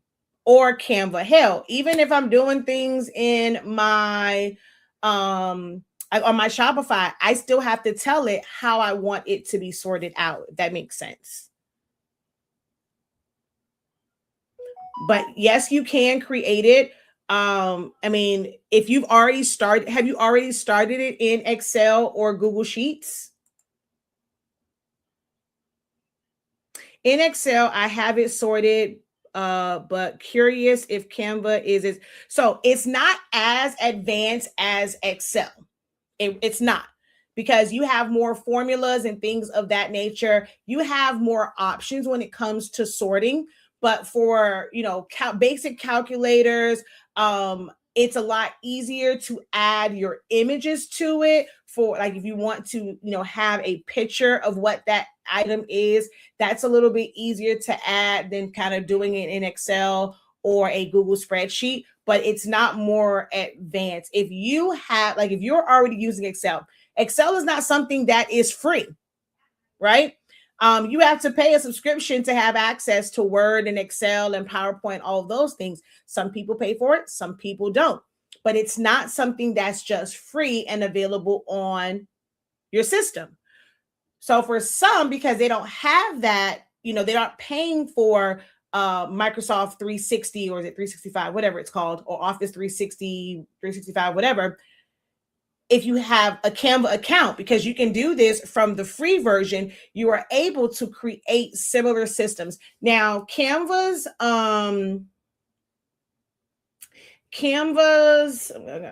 Hell, even if I'm doing things in my on my Shopify, I still have to tell it how I want it to be sorted out, if that makes sense. But yes, you can create it. I mean, if you've already started, have you already started it in Excel or Google Sheets? In Excel, I have it sorted, but curious if Canva is. So it's not as advanced as Excel. It's not, because you have more formulas and things of that nature. You have more options when it comes to sorting. But for, basic calculators, it's a lot easier to add your images to it. For like, if you want to, have a picture of what that item is, that's a little bit easier to add than kind of doing it in Excel or a Google spreadsheet, but it's not more advanced. If you're already using Excel is not something that is free, right? You have to pay a subscription to have access to Word and Excel and PowerPoint, all of those things. Some people pay for it, some people don't. But it's not something that's just free and available on your system. So for some, because they don't have that, they're not paying for Microsoft 360, or is it 365, whatever it's called, or Office 360, 365, whatever. If you have a Canva account, because you can do this from the free version, you are able to create similar systems. Now, Canva's, I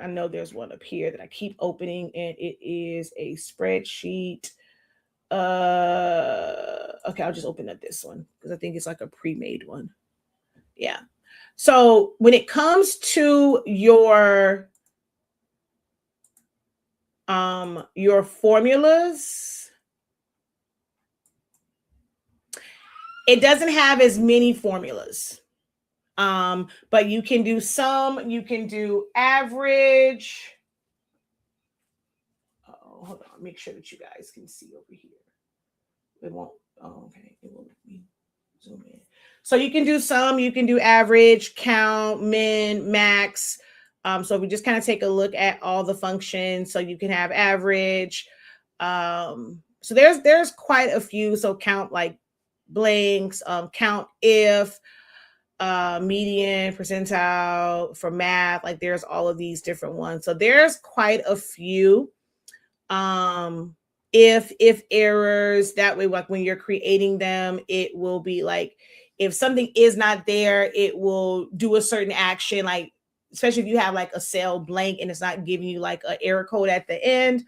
know there's one up here that I keep opening, and it is a spreadsheet. Okay, I'll just open up this one because I think it's like a pre-made one. Yeah. So when it comes to your formulas, it doesn't have as many formulas. But you can do you can do average. Oh, hold on, make sure that you guys can see over here. It won't, okay, it won't let me zoom in. So you can do average, count, min, max. So we just kind of take a look at all the functions. So you can have average. So there's quite a few. So count like blanks, count if, median, percentile for math. Like there's all of these different ones. So there's quite a few. If errors, that way, like when you're creating them, it will be like, if something is not there, it will do a certain action, like especially if you have like a cell blank and it's not giving you like an error code at the end.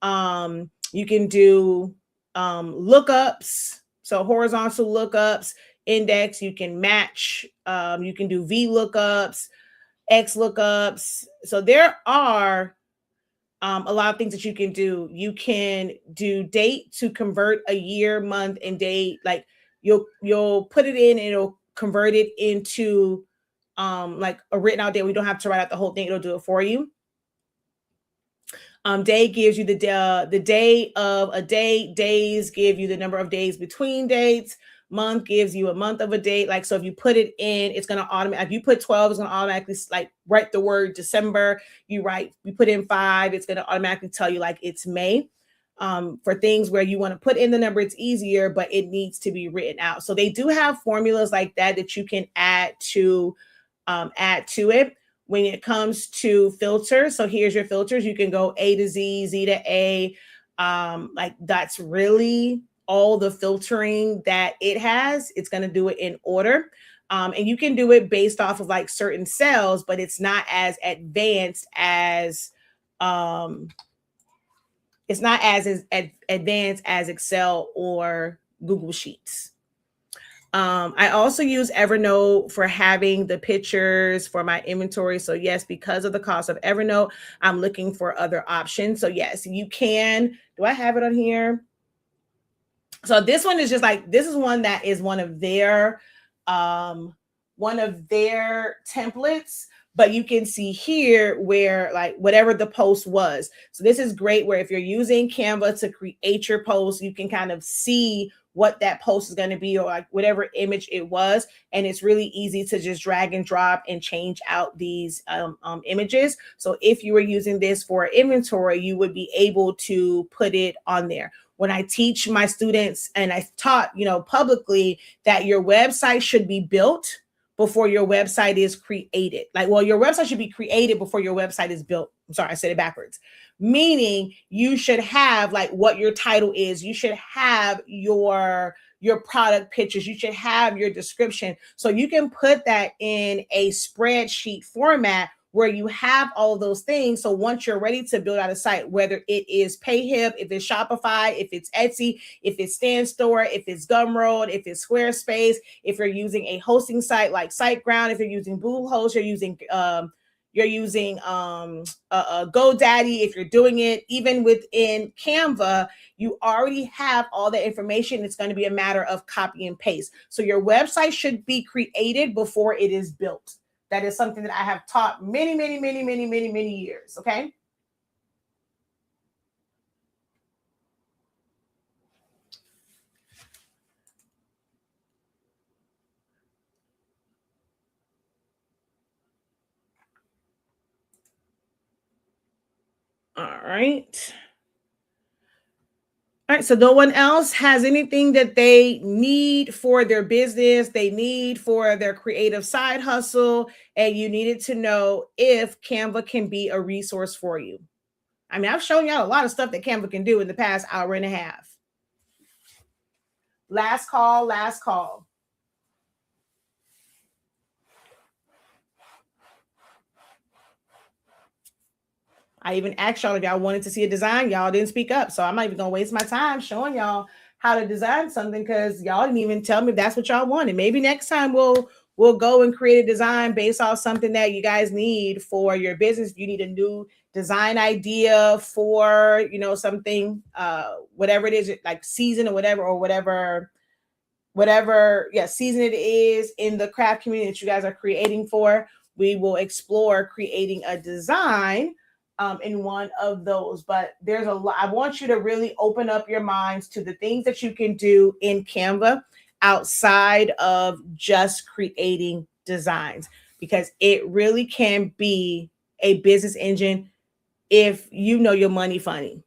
You can do lookups, so horizontal lookups, index, you can match, you can do V lookups, X lookups. So there are a lot of things that you can do. You can do date to convert a year, month, and date. Like you'll put it in and it'll convert it into like a written out date. We don't have to write out the whole thing. It'll do it for you. Day gives you the day of a day. Days give you the number of days between dates. Month gives you a month of a date. Like, so if you put it in, it's going to automatically, if you put 12, it's going to automatically like write the word December. You put in 5, it's going to automatically tell you like it's May. For things where you want to put in the number, it's easier, but it needs to be written out. So they do have formulas like that you can add to it. When it comes to filters, so here's your filters. You can go A to Z, Z to A. Like that's really all the filtering that it has. It's going to do it in order. And you can do it based off of like certain cells, but it's not as advanced as advanced as Excel or Google Sheets. I also use Evernote for having the pictures for my inventory. So yes, because of the cost of Evernote, I'm looking for other options. So yes, you can. Do I have it on here? So this one is just like, this is one that is one of their templates. But you can see here where like whatever the post was. So this is great where if you're using Canva to create your post, you can kind of see what that post is going to be or like whatever image it was. And it's really easy to just drag and drop and change out these images. So if you were using this for inventory, you would be able to put it on there. When I teach my students and I taught, publicly that your website should be built before your website is created. Like, well, your website should be created before your website is built. I'm sorry, I said it backwards. Meaning you should have like what your title is. You should have your product pictures. You should have your description. So you can put that in a spreadsheet format where you have all of those things. So once you're ready to build out a site, whether it is Payhip, if it's Shopify, if it's Etsy, if it's StanStore, if it's Gumroad, if it's Squarespace, if you're using a hosting site like SiteGround, if you're using Bluehost, you're using GoDaddy, if you're doing it even within Canva, you already have all the information. It's going to be a matter of copy and paste. So your website should be created before it is built. That is something that I have taught many years. Okay. All right. All right, so no one else has anything that they need for their business, they need for their creative side hustle, and you needed to know if Canva can be a resource for you. I mean, I've shown y'all a lot of stuff that Canva can do in the past hour and a half. Last call, last call. I even asked y'all if y'all wanted to see a design. Y'all didn't speak up. So I'm not even going to waste my time showing y'all how to design something because y'all didn't even tell me if that's what y'all wanted. Maybe next time we'll go and create a design based off something that you guys need for your business. If you need a new design idea for, something, whatever it is, like season or whatever, season it is in the craft community that you guys are creating for, we will explore creating a design in one of those. But there's a lot. I want you to really open up your minds to the things that you can do in Canva outside of just creating designs, because it really can be a business engine if you know your money funny.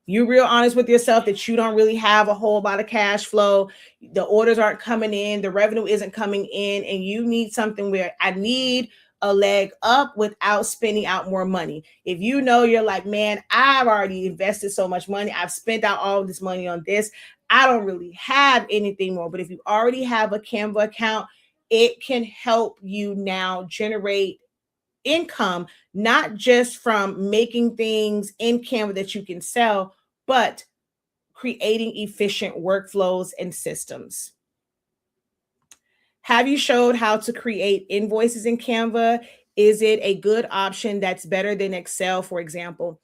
You're real honest with yourself that you don't really have a whole lot of cash flow. The orders aren't coming in, the revenue isn't coming in, and you need something where I need a leg up without spending out more money. If you know you're like, man, I've already invested so much money, I've spent out all this money on this, I don't really have anything more. But if you already have a Canva account, it can help you now generate income, not just from making things in Canva that you can sell, but creating efficient workflows and systems. Have you showed how to create invoices in Canva? Is it a good option that's better than Excel, for example?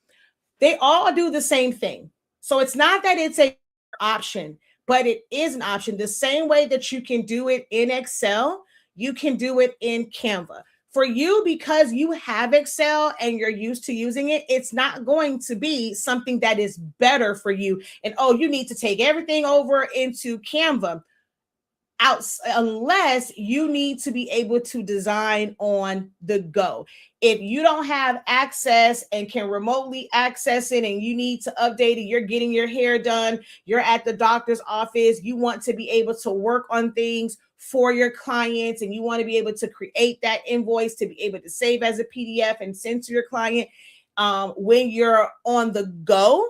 They all do the same thing. So it's not that it's an option, but it is an option. The same way that you can do it in Excel, you can do it in Canva. For you, because you have Excel and you're used to using it, it's not going to be something that is better for you. And oh, you need to take everything over into Canva out, unless you need to be able to design on the go. If you don't have access and can remotely access it and you need to update it, you're getting your hair done, you're at the doctor's office, you want to be able to work on things for your clients, and you want to be able to create that invoice to be able to save as a PDF and send to your client when you're on the go,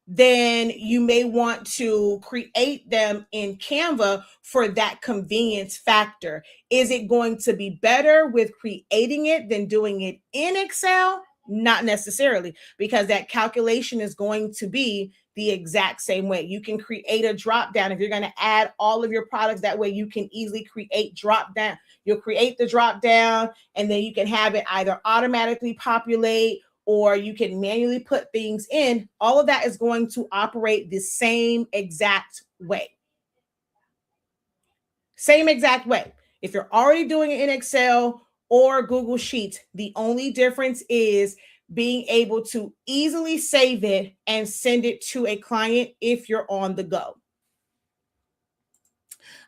then you may want to create them in Canva for that convenience factor. Is it going to be better with creating it than doing it in Excel? Not necessarily, because that calculation is going to be the exact same way. You can create a drop down if you're going to add all of your products. That way you can easily create drop down. You'll create the drop down, and then you can have it either automatically populate, or you can manually put things in. All of that is going to operate the same exact way. Same exact way. If you're already doing it in Excel or Google Sheets, the only difference is being able to easily save it and send it to a client if you're on the go.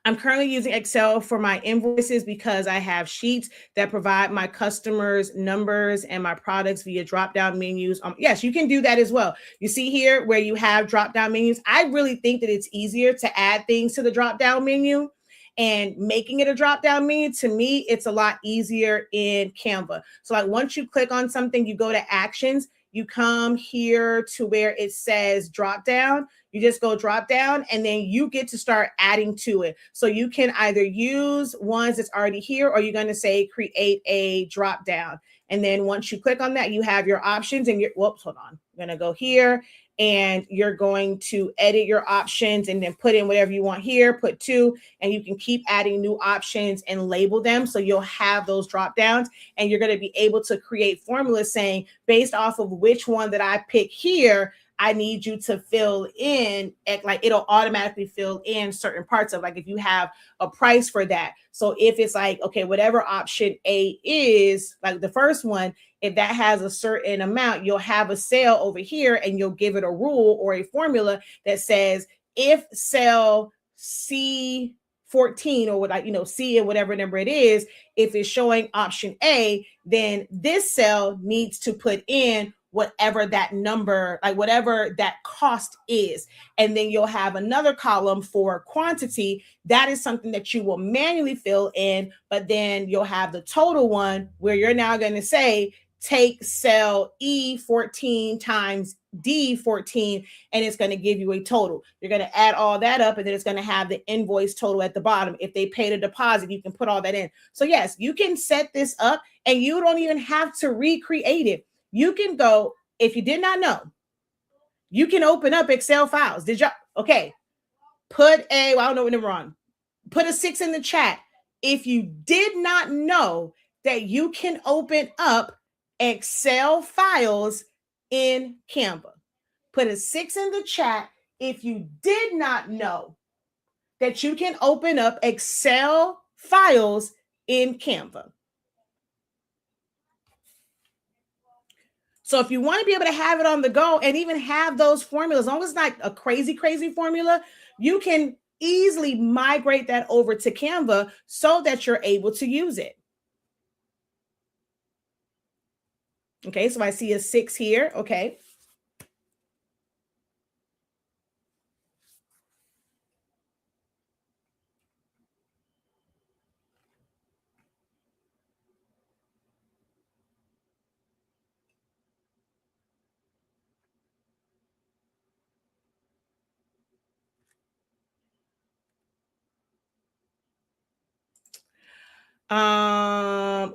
I'm currently using Excel for my invoices because I have sheets that provide my customers' numbers and my products via drop-down menus. Yes, you can do that as well. You see here where you have drop-down menus. I really think that it's easier to add things to the drop-down menu, and making it a drop-down menu, to me, it's a lot easier in Canva. So like once you click on something, you go to actions, you come here to where it says drop down. You just go drop down, and then you get to start adding to it. So you can either use ones that's already here, or you're going to say create a drop down. And then once you click on that, you have your options, and whoops, hold on. I'm going to go here, and you're going to edit your options and then put in whatever you want here, put 2, and you can keep adding new options and label them. So you'll have those drop downs, and you're going to be able to create formulas saying, based off of which one that I pick here, I need you to fill in, like it'll automatically fill in certain parts of, like if you have a price for that. So if it's like, okay, whatever option A is, like the first one, if that has a certain amount, you'll have a cell over here, and you'll give it a rule or a formula that says if cell C14 or what, like, C and whatever number it is, if it's showing option A, then this cell needs to put in whatever that number, like whatever that cost is. And then you'll have another column for quantity. That is something that you will manually fill in, but then you'll have the total one where you're now going to say, take cell E14 times D14, and it's going to give you a total. You're going to add all that up, and then it's going to have the invoice total at the bottom. If they paid a deposit, you can put all that in. So yes, you can set this up, and you don't even have to recreate it. You can go, if you did not know, you can open up Excel files. Did y'all? Okay. Put a, well, I don't know what number on. Put a 6 in the chat if you did not know that you can open up Excel files in Canva. Put a 6 in the chat if you did not know that you can open up Excel files in Canva. So if you want to be able to have it on the go and even have those formulas, as long as it's not a crazy formula, you can easily migrate that over to Canva so that you're able to use it. Okay, so I see a 6 here. Okay.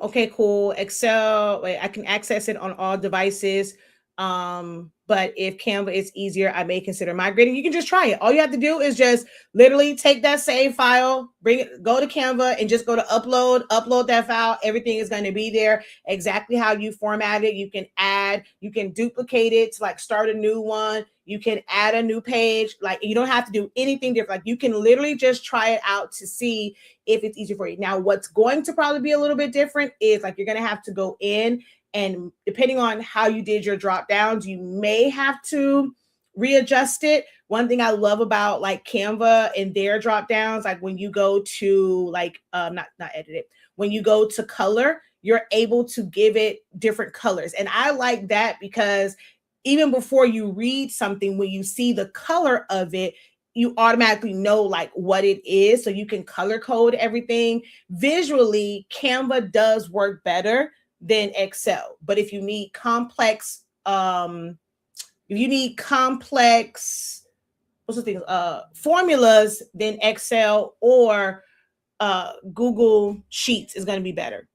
Okay, cool. Excel, wait, I can access it on all devices. But if Canva is easier, I may consider migrating. You can just try it. All you have to do is just literally take that save file, bring it, go to Canva, and just go to upload that file. Everything is going to be there exactly how you format it. You can add, you can duplicate it to like start a new one. You can add a new page. Like, you don't have to do anything different. Like, you can literally just try it out to see if it's easy for you. Now, what's going to probably be a little bit different is like, you're going to have to go in, and depending on how you did your drop downs, you may have to readjust it. One thing I love about like Canva and their drop downs, like when you go to like not edit it, when you go to color, you're able to give it different colors. And I like that because even before you read something, when you see the color of it, you automatically know like what it is. So you can color code everything. Visually, Canva does work better than Excel. But if you need complex, formulas, then Excel or Google Sheets is going to be better.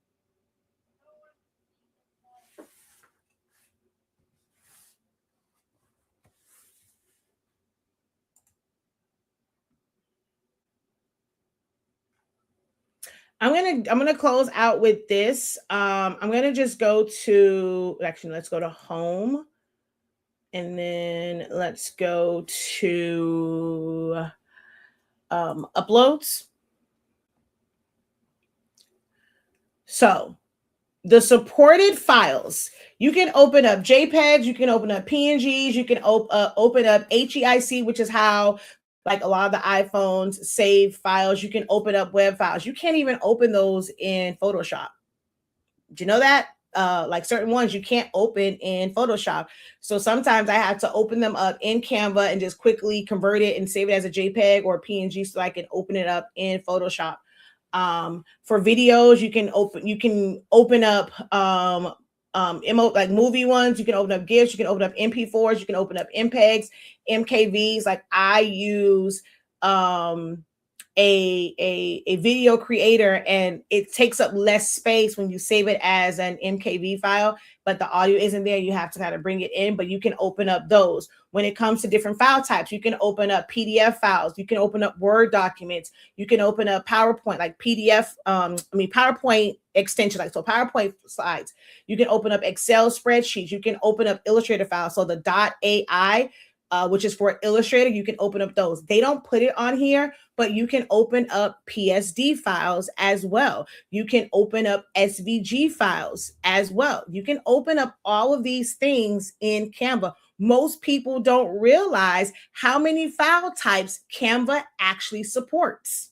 I'm gonna close out with this. I'm gonna just go to, actually, let's go to home, and then let's go to uploads. So the supported files, you can open up JPEGs, you can open up PNGs, you can open up HEIC, which is how like a lot of the iPhones save files. You can open up web files. You can't even open those in Photoshop. Do you know that? Like certain ones you can't open in Photoshop. So sometimes I have to open them up in Canva and just quickly convert it and save it as a JPEG or PNG so I can open it up in Photoshop. For videos, you can open up like movie ones. You can open up GIFs. You can open up MP4s. You can open up MPEGs, MKVs. Like I use a video creator, and it takes up less space when you save it as an MKV file, but the audio isn't there. You have to kind of bring it in, but you can open up those. When it comes to different file types, you can open up PDF files. You can open up Word documents. You can open up PowerPoint, like PowerPoint extension, like so PowerPoint slides. You can open up Excel spreadsheets. You can open up Illustrator files. So the .ai, which is for Illustrator, you can open up those. They don't put it on here, but you can open up PSD files as well. You can open up SVG files as well. You can open up all of these things in Canva. Most people don't realize how many file types Canva actually supports.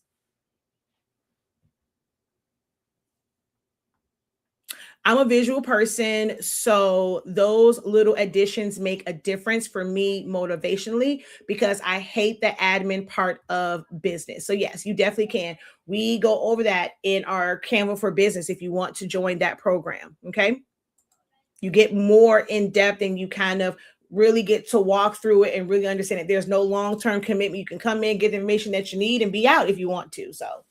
I'm a visual person, so those little additions make a difference for me motivationally, because I hate the admin part of business. So yes, you definitely can. We go over that in our Canva for Business if you want to join that program, okay? You get more in depth and you kind of really get to walk through it and really understand it. There's no long-term commitment. You can come in, get the information that you need, and be out if you want to, so.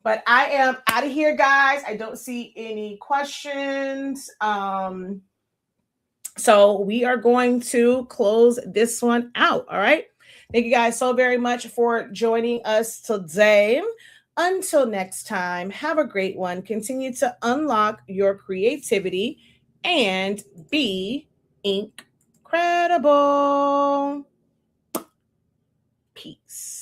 But I am out of here, guys. I don't see any questions. So we are going to close this one out. All right. Thank you guys so very much for joining us today. Until next time, have a great one. Continue to unlock your creativity and be incredible. Peace.